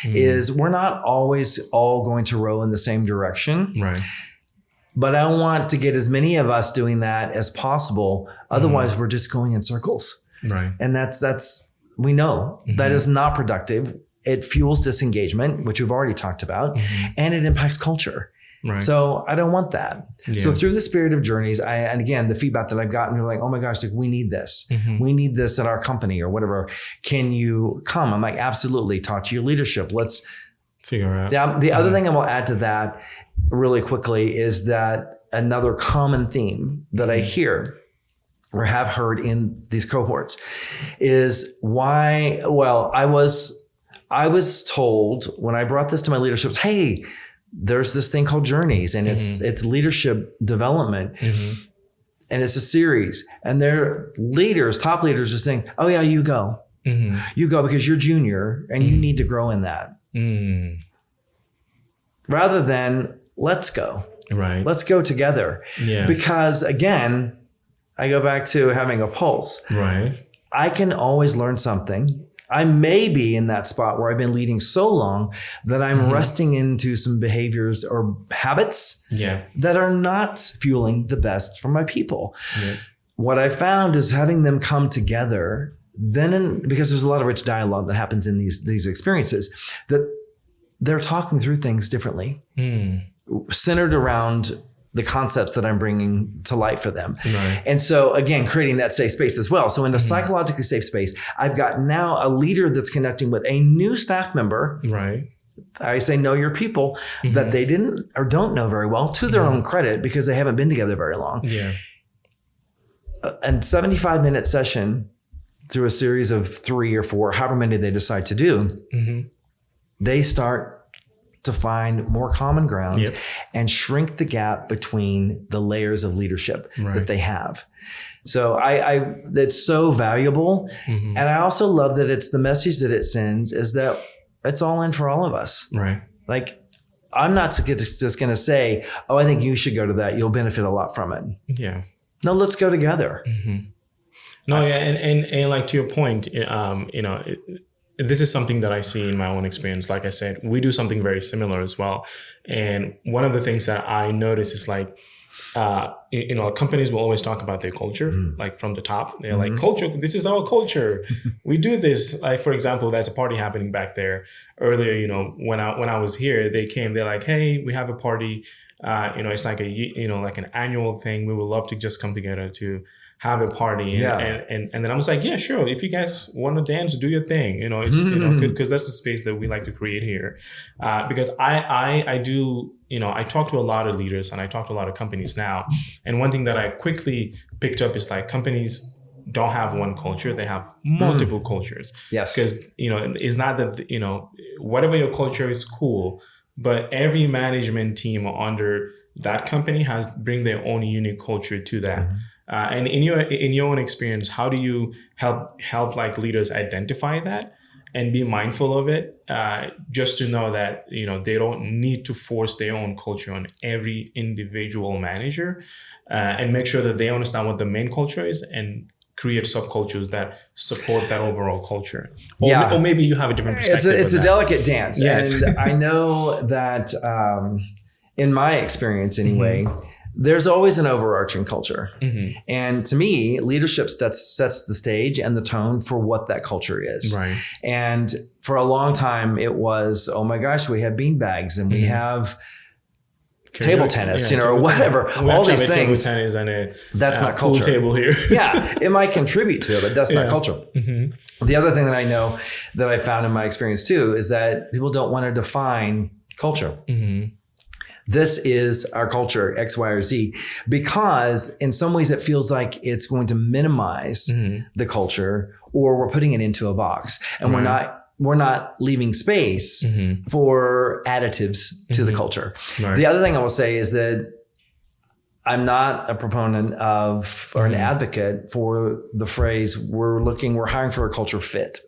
is we're not always all going to row in the same direction. But I want to get as many of us doing that as possible. Otherwise, we're just going in circles. And that's we know that is not productive. It fuels disengagement, which we've already talked about, and it impacts culture. So I don't want that. So through the spirit of Journeys, and again, the feedback that I've gotten, they're like, oh my gosh, like, we need this. We need this at our company or whatever. Can you come? I'm like, absolutely. Talk to your leadership. Let's figure out. Yeah. The other thing I will add to that really quickly is that another common theme that I hear or have heard in these cohorts is why, well, I was told when I brought this to my leadership, hey, there's this thing called Journeys, and it's leadership development. And it's a series, and their leaders, top leaders, are saying, oh yeah, you go. You go because you're junior and you need to grow in that. Rather than let's go. Let's go together. Because again, I go back to having a pulse. I can always learn something. I may be in that spot where I've been leading so long that I'm rusting into some behaviors or habits that are not fueling the best for my people. Yeah. What I found is having them come together, because there's a lot of rich dialogue that happens in these experiences, that they're talking through things differently, centered around the concepts that I'm bringing to light for them. Right. And so again, creating that safe space as well. So in a psychologically safe space, I've got now a leader that's connecting with a new staff member. Right. I say know your people that they didn't or don't know very well, to their own credit, because they haven't been together very long. Yeah. A 75-minute session through a series of 3 or 4, however many they decide to do, they start to find more common ground and shrink the gap between the layers of leadership that they have. So it's so valuable. And I also love that it's the message that it sends is that it's all in for all of us. Right. Like, I'm not just going to say, oh, I think you should go to that. You'll benefit a lot from it. Yeah. No, let's go together. No, yeah. And like to your point, this is something that I see in my own experience. Like I said, we do something very similar as well. And one of the things that I notice is like, companies will always talk about their culture, like from the top. They're like, culture, this is our culture. We do this. Like, for example, there's a party happening back there earlier, when I was here, they're like, hey, we have a party. It's like like an annual thing. We would love to just come together to have a party. And then I was like, yeah, sure. If you guys want to dance, do your thing, because that's the space that we like to create here. Because I do, I talk to a lot of leaders and I talk to a lot of companies now. And one thing that I quickly picked up is like companies don't have one culture. They have multiple cultures. Yes. Because, it's not that, whatever your culture is cool, but every management team under that company bring their own unique culture to that. And in your own experience, how do you help like leaders identify that and be mindful of it, just to know that they don't need to force their own culture on every individual manager, and make sure that they understand what the main culture is and create subcultures that support that overall culture. Or maybe you have a different perspective. It's a delicate dance. Yes. And I know that in my experience anyway, there's always an overarching culture. And to me, leadership sets the stage and the tone for what that culture is. Right. And for a long time, it was, oh my gosh, we have beanbags and we have table tennis, or whatever. All these things. Table tennis and that's not culture. Pool table here. Yeah, it might contribute to it, but that's not culture. The other thing that I know that I found in my experience too is that people don't want to define culture. This is our culture, X, Y, or Z, because in some ways it feels like it's going to minimize the culture, or we're putting it into a box, and we're not leaving space for additives to the culture. Right. The other thing I will say is that I'm not a proponent of or an advocate for the phrase, we're hiring for a culture fit.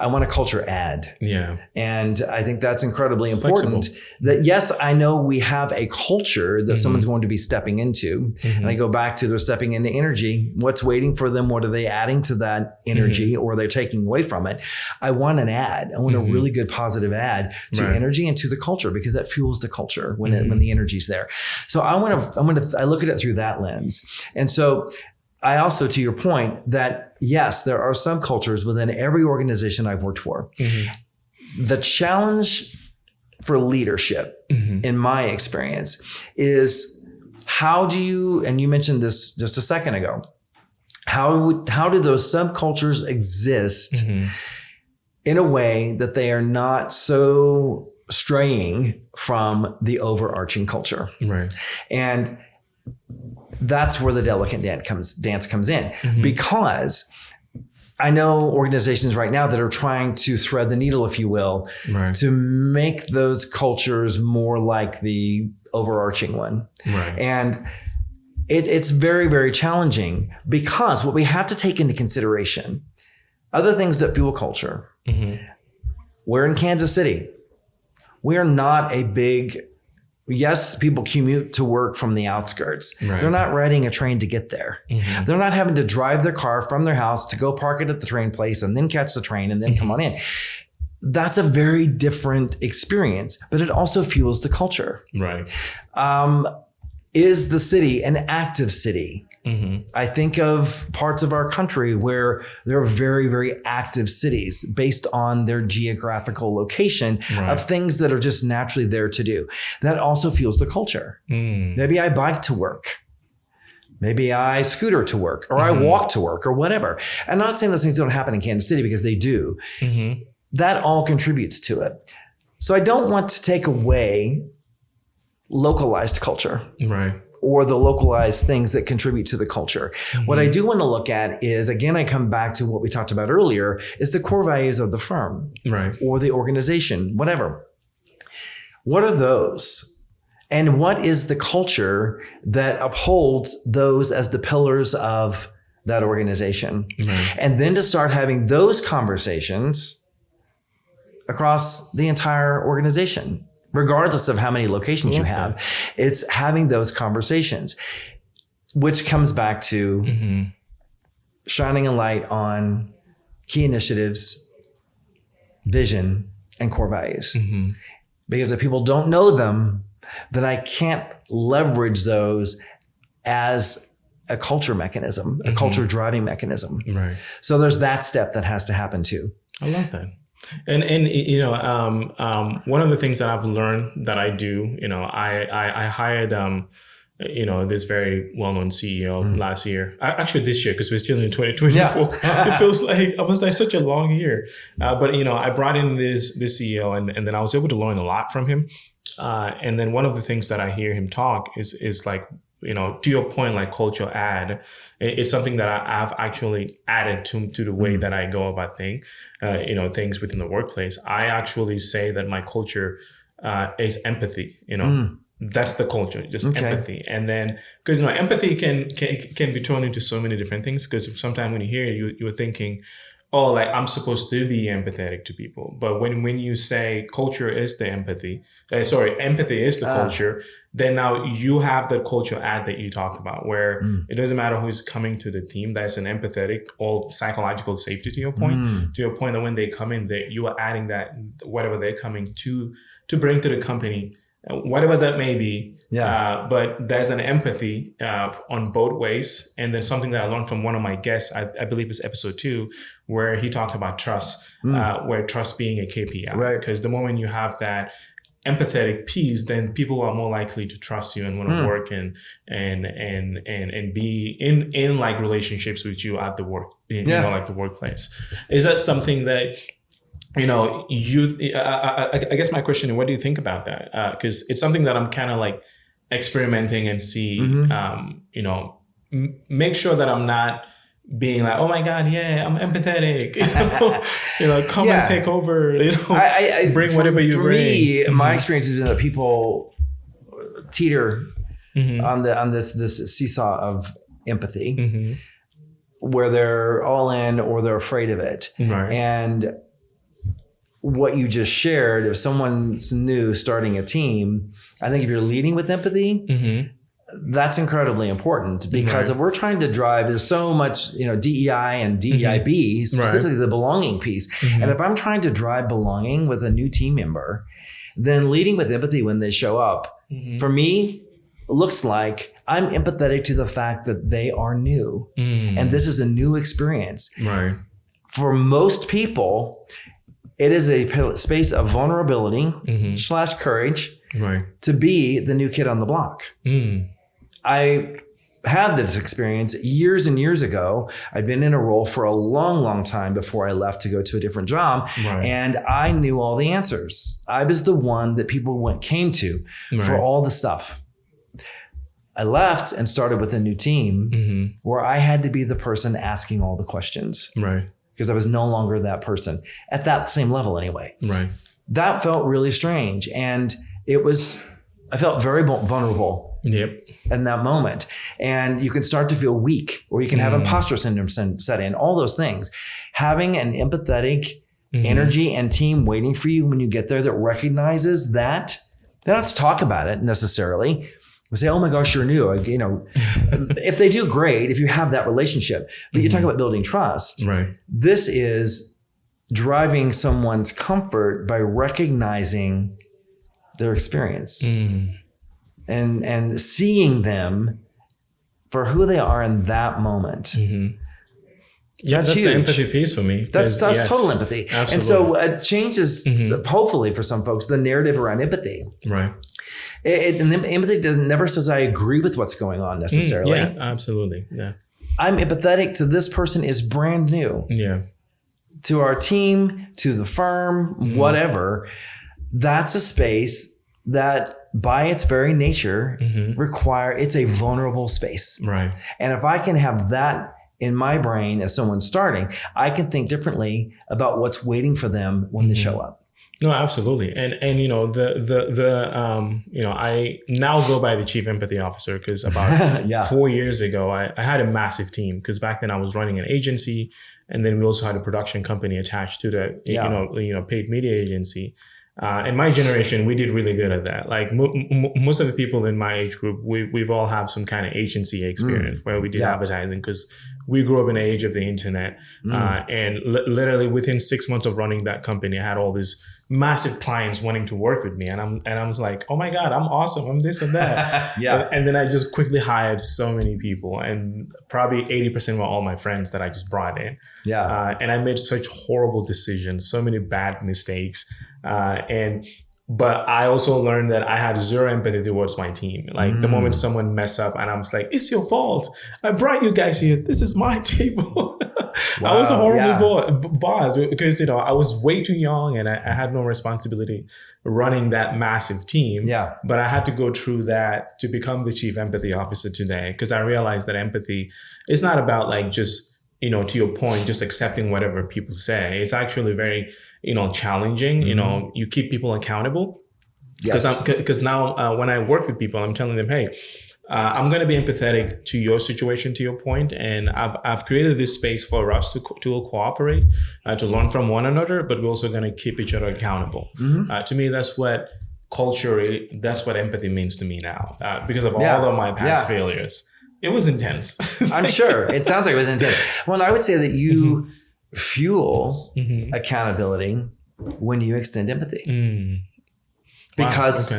I want a culture add. Yeah. And I think that's incredibly important. That yes, I know we have a culture that someone's going to be stepping into. And I go back to they're stepping into energy. What's waiting for them? What are they adding to that energy, or they're taking away from it? I want an add. I want a really good positive add to energy and to the culture, because that fuels the culture when the energy's there. So I look at it through that lens. And so I also, to your point, that yes, there are subcultures within every organization I've worked for. The challenge for leadership, in my experience, is how do you, and you mentioned this just a second ago, how do those subcultures exist in a way that they are not so straying from the overarching culture? Right. And that's where the delicate dance comes in, because I know organizations right now that are trying to thread the needle, if you will, to make those cultures more like the overarching one. Right. And it's very, very challenging, because what we have to take into consideration, other things that fuel culture. We're in Kansas City. We are not a big yes, people commute to work from the outskirts. Right. They're not riding a train to get there. Mm-hmm. They're not having to drive their car from their house to go park it at the train place and then catch the train and then come on in. That's a very different experience, but it also fuels the culture. Right. Is the city an active city? Mm-hmm. I think of parts of our country where there are very, very active cities based on their geographical location of things that are just naturally there to do. That also fuels the culture. Maybe I bike to work. Maybe I scooter to work, or I walk to work, or whatever. I'm not saying those things don't happen in Kansas City, because they do. That all contributes to it. So I don't want to take away localized culture. Right. Or the localized things that contribute to the culture. What I do want to look at is, again, I come back to what we talked about earlier, is the core values of the firm, right, or the organization, whatever. What are those? And what is the culture that upholds those as the pillars of that organization? Right. And then to start having those conversations across the entire organization, regardless of how many locations you have. It's having those conversations, which comes back to shining a light on key initiatives, vision, and core values. Because if people don't know them, then I can't leverage those as a culture mechanism, a culture driving mechanism. Right. So there's that step that has to happen too. I love that. And you know, one of the things that I've learned that I do, you know, I hired, you know, this very well-known CEO last year, actually this year, because we're still in 2024. It feels like it was like such a long year. But, you know, I brought in this CEO and then I was able to learn a lot from him. And then one of the things that I hear him talk is like, you know, to your point, like culture add, it's something that I've actually added to the way that I go about things within the workplace. I actually say that my culture is empathy, you know. That's the culture, just empathy. And then, because, you know, empathy can be turned into so many different things, because sometimes when you hear it, you're thinking, oh, like I'm supposed to be empathetic to people. But when you say culture is the empathy, empathy is the culture, then now you have the culture add that you talked about, where it doesn't matter who's coming to the team, that's an empathetic or psychological safety to your point, that when they come in, that you are adding that, whatever they're coming to bring to the company, whatever that may be. But there's an empathy on both ways. And then something that I learned from one of my guests, I believe it's episode 2, where he talked about trust, where trust being a KPI. Right. Because the moment you have that empathetic piece, then people are more likely to trust you and want to work and be in like relationships with you at the work, you know, like the workplace. Is that something that, you know, I guess my question is, what do you think about that? Because it's something that I'm kind of like experimenting and see, you know, make sure that I'm not being like, oh my God, yeah, I'm empathetic, you know, come and take over, you know, I bring whatever you bring. For me, my experience has been that people teeter on this seesaw of empathy, where they're all in or they're afraid of it. Right. And what you just shared, if someone's new starting a team, I think if you're leading with empathy, that's incredibly important, because if we're trying to drive, there's so much, you know, DEI and DEIB, specifically the belonging piece. And if I'm trying to drive belonging with a new team member, then leading with empathy when they show up, for me, looks like I'm empathetic to the fact that they are new and this is a new experience. Right. For most people, it is a space of vulnerability / courage to be the new kid on the block. I had this experience years and years ago. I'd been in a role for a long, long time before I left to go to a different job. And I knew all the answers. I was the one that people came to for all the stuff. I left and started with a new team where I had to be the person asking all the questions. Because I was no longer that person at that same level anyway. That felt really strange. And I felt very vulnerable in that moment. And you can start to feel weak, or you can have imposter syndrome set in, all those things. Having an empathetic energy and team waiting for you when you get there that recognizes that They don't have to talk about it necessarily. They say, oh my gosh, you're new. If they do, great, if you have that relationship. But you talk about building trust. Right. This is driving someone's comfort by recognizing their experience and seeing them for who they are in that moment. Yeah, that's huge. the empathy piece for me. That's total empathy. Absolutely. And so it changes, hopefully for some folks, the narrative around empathy. Right. And empathy never says I agree with what's going on necessarily. Yeah, absolutely. Yeah. I'm empathetic to this person is brand new. Yeah. To our team, to the firm, whatever. That's a space that by its very nature it's a vulnerable space. Right. And if I can have that in my brain as someone starting, I can think differently about what's waiting for them when they show up. No, absolutely. And I now go by the chief empathy officer because about 4 years ago, I had a massive team because back then I was running an agency and then we also had a production company attached to the, paid media agency. In my generation, we did really good at that. Like most of the people in my age group, we've all have some kind of agency experience where we did advertising because we grew up in the age of the internet. And literally within 6 months of running that company, I had all these massive clients wanting to work with me. And I was like, oh my God, I'm awesome. I'm this and that. And then I just quickly hired so many people and probably 80% were all my friends that I just brought in. And I made such horrible decisions, so many bad mistakes. But I also learned that I had zero empathy towards my team. Like the moment someone mess up and I'm just like, it's your fault. I brought you guys here. This is my table. I was a horrible boss because, I was way too young and I had no responsibility running that massive team. But I had to go through that to become the chief empathy officer today because I realized that empathy is not about like just, to your point, just accepting whatever people say. It's actually very, challenging. You keep people accountable. Because now when I work with people, I'm telling them, hey, I'm going to be empathetic to your situation, to your point, and I've created this space for us to cooperate, to learn from one another, but we're also going to keep each other accountable. To me, that's what that's what empathy means to me now, because of all of my past failures. It was intense. I'm sure. It sounds like it was intense. Well, I would say that you fuel accountability when you extend empathy. Because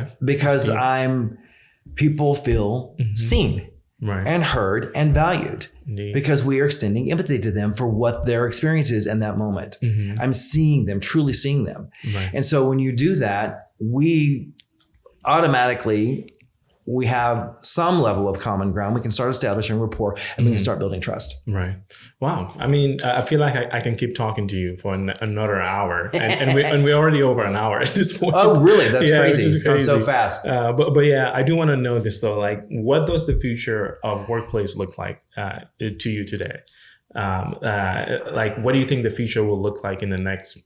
people feel seen and heard and valued because we are extending empathy to them for what their experience is in that moment. I'm seeing them, truly seeing them. And so when you do that, we automatically have some level of common ground. We can start establishing rapport and we can start building trust. Right. Wow. I mean, I feel like I can keep talking to you for another hour and we're already over an hour at this point. Oh, really? That's crazy. It's gone so fast. But yeah, I do want to know this though. Like, what does the future of workplace look like to you today? Like, what do you think the future will look like in the next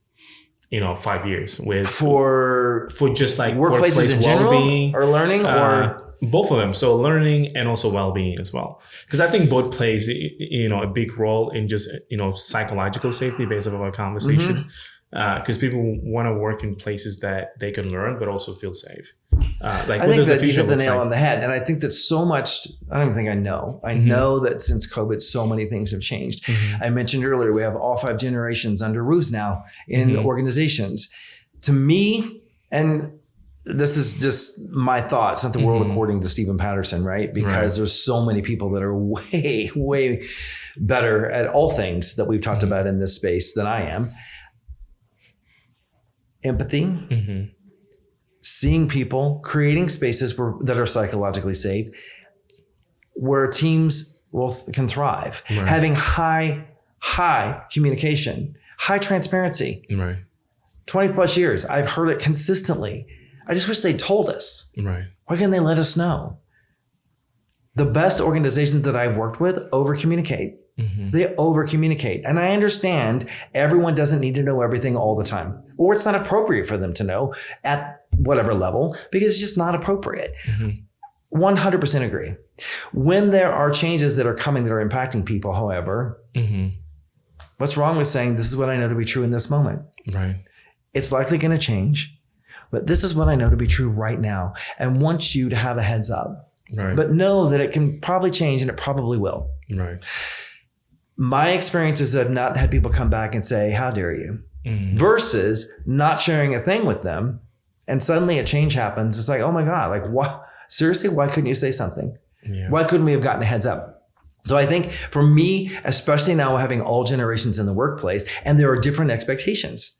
5 years for just like workplaces in general well-being or learning or both of them. So learning and also well-being as well. Because I think both plays, a big role in just, psychological safety based on our conversation. Because people want to work in places that they can learn, but also feel safe. I think that you hit the nail on the head. And I think that so much, I don't think I know. I know that since COVID, so many things have changed. I mentioned earlier, we have all 5 generations under roofs now in organizations. To me, and this is just my thoughts, not the world according to Steven Patterson, right? Because there's so many people that are way, way better at all things that we've talked about in this space than I am. Empathy, seeing people, creating spaces that are psychologically safe, where teams can thrive, having high communication, high transparency. 20 plus years, I've heard it consistently. I just wish they told us. Why can't they let us know? The best organizations that I've worked with over-communicate. They over-communicate. And I understand everyone doesn't need to know everything all the time, or it's not appropriate for them to know at whatever level because it's just not appropriate. 100% agree. When there are changes that are coming that are impacting people, however, what's wrong with saying this is what I know to be true in this moment? It's likely going to change. but this is what I know to be true right now, and want you to have a heads up. Right. But know that it can probably change, and it probably will. Right. My experiences have not had people come back and say, how dare you? Versus not sharing a thing with them, and suddenly a change happens. It's like, oh my God, like what? Seriously, why couldn't you say something? Yeah. Why couldn't we have gotten a heads up? So I think for me, especially now having all generations in the workplace, and there are different expectations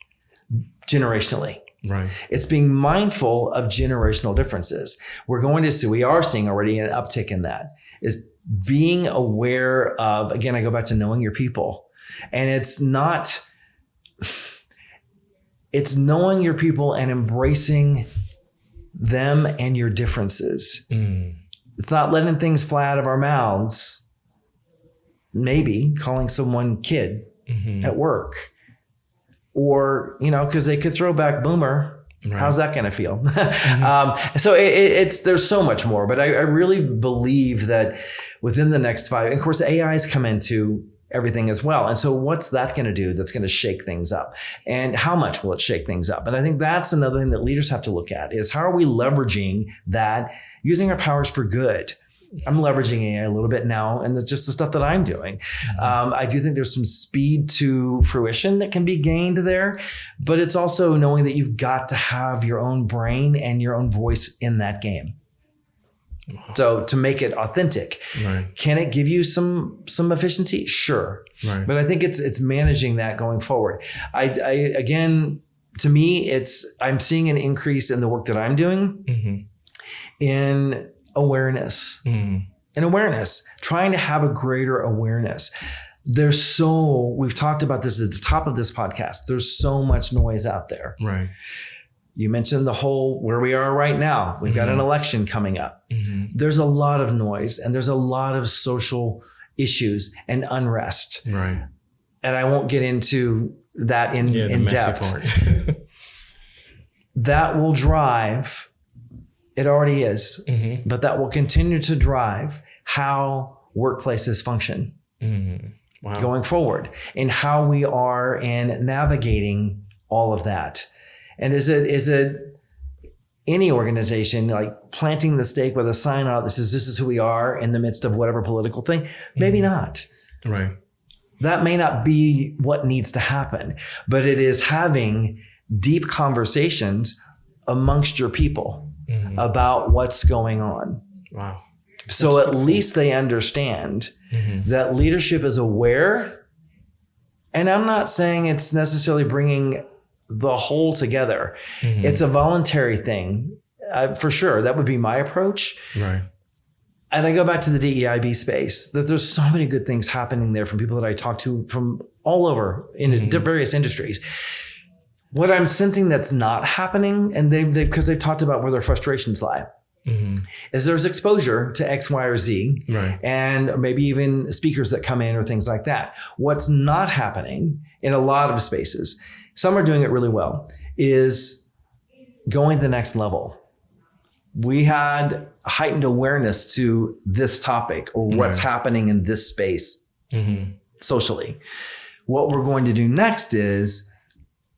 generationally. Right. It's being mindful of generational differences. We are seeing already an uptick in that, is being aware of, again, I go back to knowing your people. And it's knowing your people and embracing them and your differences. It's not letting things fly out of our mouths. Maybe calling someone kid at work, or, because they could throw back boomer. Right. How's that going to feel? So there's so much more, but I really believe that within the next 5, and of course, AIs come into everything as well. And so what's that going to do that's going to shake things up? And how much will it shake things up? And I think that's another thing that leaders have to look at, is how are we leveraging that, using our powers for good? I'm leveraging AI a little bit now, and it's just the stuff that I'm doing. I do think there's some speed to fruition that can be gained there, but it's also knowing that you've got to have your own brain and your own voice in that game. So to make it authentic, right. Can it give you some efficiency? Sure. Right. But I think it's managing that going forward. Again, to me, I'm seeing an increase in the work that I'm doing in awareness. Trying to have a greater awareness. We've talked about this at the top of this podcast. There's so much noise out there. Right. You mentioned where we are right now. We've got an election coming up. There's a lot of noise, and there's a lot of social issues and unrest. Right. And I won't get into that in depth. Part. That will drive, it already is, but that will continue to drive how workplaces function going forward, and how we are in navigating all of that. And is it any organization like planting the stake with a sign out that says this is who we are in the midst of whatever political thing? Maybe not. Right. That may not be what needs to happen, but it is having deep conversations amongst your people about what's going on. Wow. So at least they understand that leadership is aware. And I'm not saying it's necessarily bringing the whole together. It's a voluntary thing. For sure. That would be my approach. Right. And I go back to the DEIB space, that there's so many good things happening there from people that I talk to from all over in various industries. What I'm sensing that's not happening, and because they've talked about where their frustrations lie, is there's exposure to X, Y, or Z, right. And maybe even speakers that come in or things like that. What's not happening in a lot of spaces, some are doing it really well, is going to the next level. We had heightened awareness to this topic or what's happening in this space socially. What we're going to do next is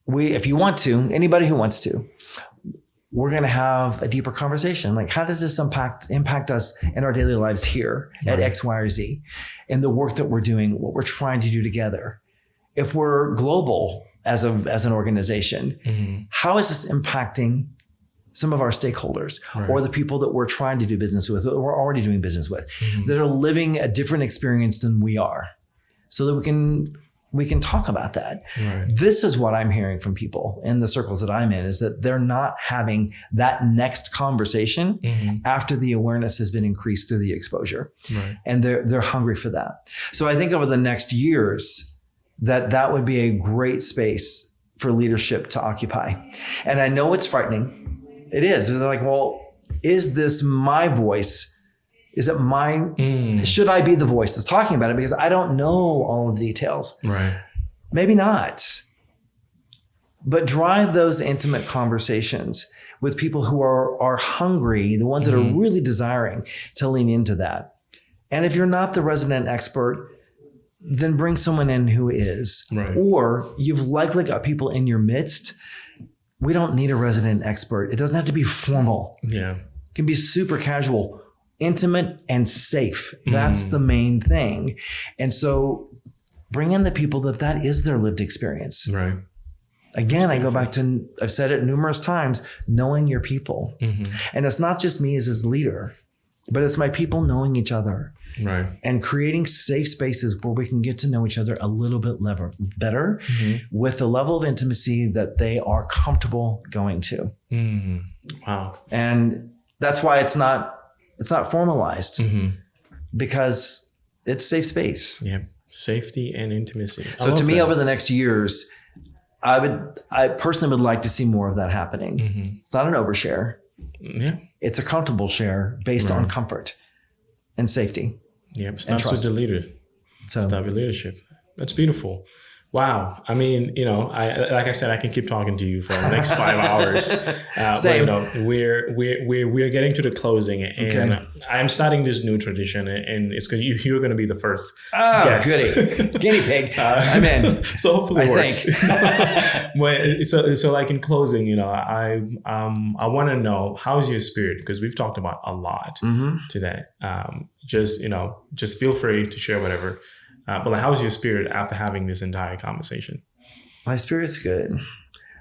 if you want to, anybody who wants to, we're going to have a deeper conversation. Like, how does this impact us in our daily lives here at X, Y, or Z? And the work that we're doing, what we're trying to do together. If we're global as an organization, how is this impacting some of our stakeholders or the people that we're trying to do business with, that we're already doing business with, that are living a different experience than we are, so that we can talk about that. Right. This is what I'm hearing from people in the circles that I'm in, is that they're not having that next conversation after the awareness has been increased through the exposure. Right. And they're hungry for that. So I think over the next years, that would be a great space for leadership to occupy. And I know it's frightening. It is. They're like, well, is this my voice? Is it mine? Should I be the voice that's talking about it? Because I don't know all of the details. Right. Maybe not. But drive those intimate conversations with people who are hungry, the ones that are really desiring to lean into that. And if you're not the resident expert, then bring someone in who is. Right. Or you've likely got people in your midst we don't need a resident expert. It doesn't have to be formal. Yeah. It can be super casual, intimate, and safe. That's the main thing. And so bring in the people that is their lived experience. Right. Again, I go back to, I've said it numerous times, knowing your people. And it's not just me as his leader, but it's my people knowing each other. Right. And creating safe spaces where we can get to know each other a little bit better with the level of intimacy that they are comfortable going to. Wow. And that's why it's not formalized because it's safe space. Yeah. Safety and intimacy. So to me, over the next years, I personally would like to see more of that happening. It's not an overshare. Yeah. It's a comfortable share based on comfort and safety. Yeah. Starts with the leader. Start with leadership. That's beautiful. Wow. I mean, like I said, I can keep talking to you for the next 5 hours. Same. But, we're getting to the closing, and I'm starting this new tradition, and it's good. You're going to be the first guest. Goody. Guinea pig. I'm in. So hopefully it works. Think. So like in closing, I want to know, how's your spirit? Because we've talked about a lot today. Just feel free to share whatever. But like, how's your spirit after having this entire conversation? My spirit's good.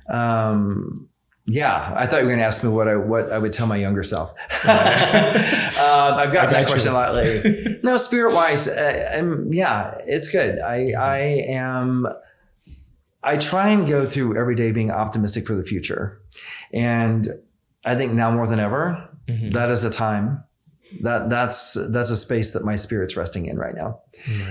Yeah, I thought you were going to ask me what I would tell my younger self. I've gotten that question a lot lately. No, spirit-wise, it's good. I try and go through every day being optimistic for the future. And I think now more than ever, that is a time that's a space that my spirit's resting in right now,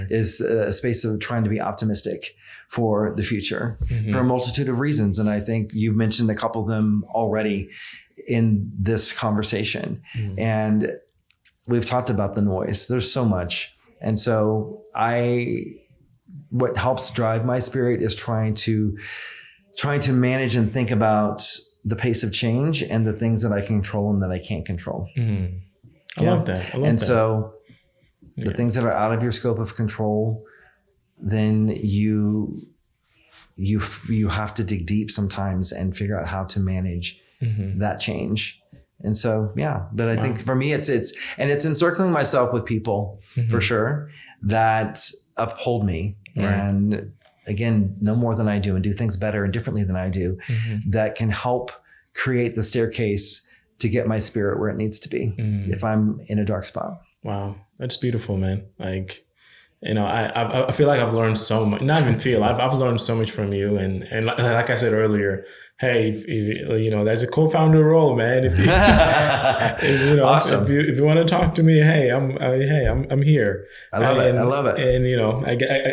is a space of trying to be optimistic for the future for a multitude of reasons. And I think you've mentioned a couple of them already in this conversation. And we've talked about the noise. There's so much. And so what helps drive my spirit is trying to manage and think about the pace of change and the things that I can control and that I can't control. I love that. So the things that are out of your scope of control, then you have to dig deep sometimes and figure out how to manage that change. And so, but I think for me, it's encircling myself with people for sure that uphold me and again, know more than I do and do things better and differently than I do that can help create the staircase to get my spirit where it needs to be if I'm in a dark spot. Wow. That's beautiful, man. Like, I feel like I've learned so much, not even feel, I've learned so much from you. And like I said earlier, hey, there's a co-founder role, man. If you, awesome. If you want to talk to me, hey, I'm here. I love it. And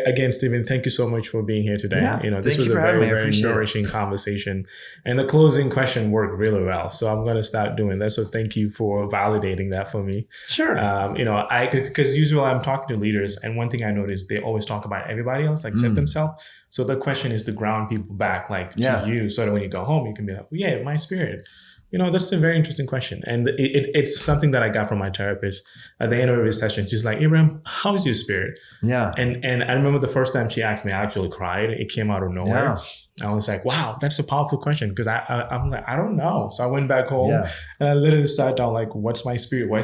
again, Steven, thank you so much for being here today. This was a very, very nourishing conversation, and the closing question worked really well. So I'm going to start doing that. So thank you for validating that for me. Sure. Because usually I'm talking to leaders, and one thing I noticed, they always talk about everybody else except themselves. So the question is to ground people back, to you, so that when you go home, you can be like, my spirit. That's a very interesting question. And it's something that I got from my therapist at the end of every session. She's like, Abraham, how's your spirit? Yeah. And I remember the first time she asked me, I actually cried. It came out of nowhere. I was like, wow, that's a powerful question. Because I'm like, I don't know. So I went back home and I literally sat down like, what's my spirit? Why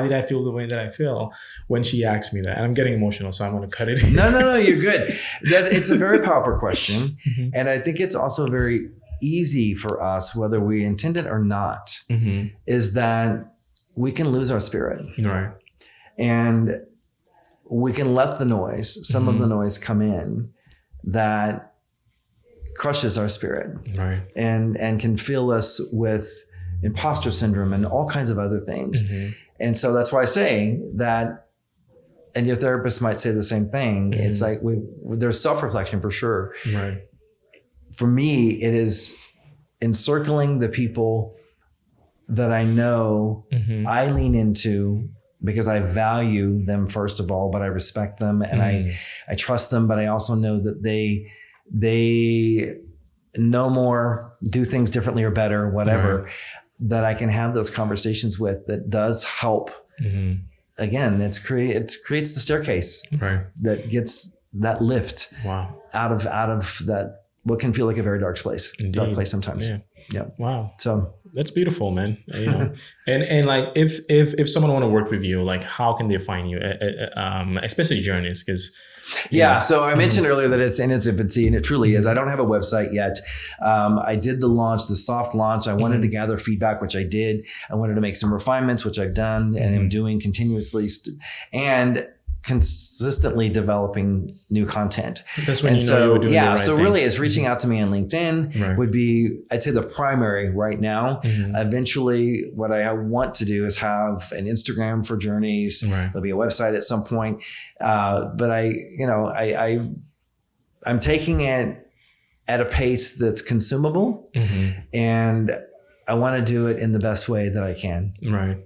did I feel the way that I feel when she asked me that? And I'm getting emotional, so I'm going to cut it. No, you're good. It's a very powerful question. And I think it's also very easy for us, whether we intend it or not, is that we can lose our spirit. Right. And we can let the noise, some of the noise come in that crushes our spirit. Right. And can fill us with imposter syndrome and all kinds of other things. And so that's why I say that, and your therapist might say the same thing. It's like there's self-reflection for sure. Right. For me, it is encircling the people that I know I lean into because I value them first of all, but I respect them and I trust them, but I also know that they know more, do things differently or better, whatever, that I can have those conversations with that does help. Again, it creates the staircase that gets that lift out of that what can feel like a very dark place. Indeed. Dark place sometimes. Yeah. Wow. So that's beautiful, man. You know, and like if someone want to work with you, like how can they find you? Especially journeys, because So I mentioned earlier that it's in its infancy, and it truly is. I don't have a website yet. I did the soft launch. I wanted to gather feedback, which I did. I wanted to make some refinements, which I've done and am doing continuously, and consistently developing new content. That's when you know you were doing the right so thing. really it's reaching out to me on LinkedIn would be, I'd say, the primary right now. Eventually what I want to do is have an Instagram for journeys. There'll be a website at some point. But I'm taking it at a pace that's consumable, and I want to do it in the best way that I can. Right.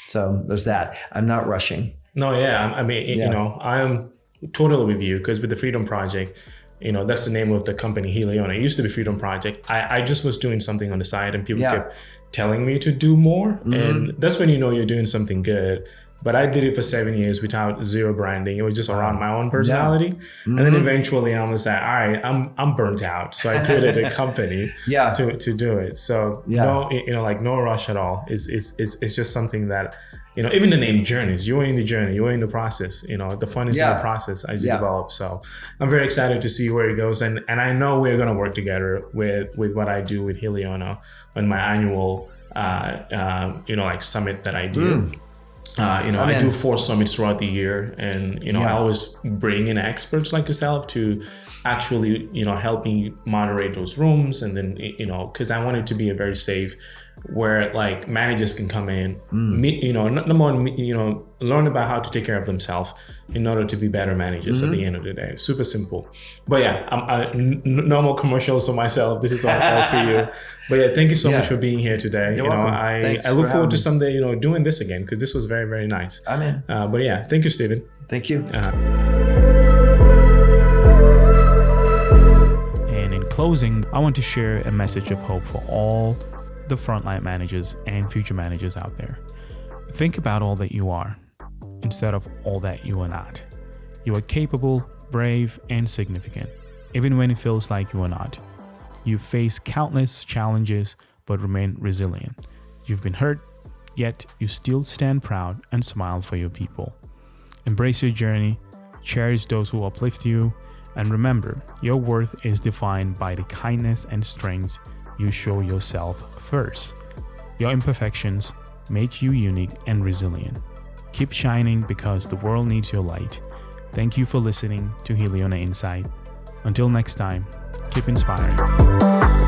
So there's that. I'm not rushing. No, I mean, you know, I'm totally with you, because with the Freedom Project, you know, that's the name of the company, Heliona. It used to be Freedom Project. I just was doing something on the side, and people kept telling me to do more. And that's when you know you're doing something good. But I did it for 7 years without zero branding. It was just around my own personality. And then eventually I was like, all right, I'm burnt out. So I created a company to do it. So no rush at all. It's just something that, you know, even the name Journeys, you're in the journey, you're in the process, you know, the fun is in the process as you develop. So I'm very excited to see where it goes. And I know we're going to work together with what I do with Heliona on my annual, summit that I do. I do 4 summits throughout the year, and, you know, I always bring in experts like yourself to actually, you know, help me moderate those rooms. And then, you know, because I want it to be a very safe, where like managers can come in, learn about how to take care of themselves in order to be better managers at the end of the day. Super simple. But no more commercials for myself. This is all for you. But thank you so much for being here today. You're welcome. I look forward to someday, you know, doing this again, because this was very, very nice. I'm in. Thank you, Steven. Thank you. And in closing, I want to share a message of hope for all the frontline managers and future managers out there. Think about all that you are instead of all that you are not. You are capable, brave, and significant, even when it feels like you are not. You face countless challenges but remain resilient. You've been hurt, yet you still stand proud and smile for your people. Embrace your journey, cherish those who uplift you, and remember, your worth is defined by the kindness and strength you show yourself first. Your imperfections make you unique and resilient. Keep shining, because the world needs your light. Thank you for listening to Heliona Insight. Until next time, keep inspiring.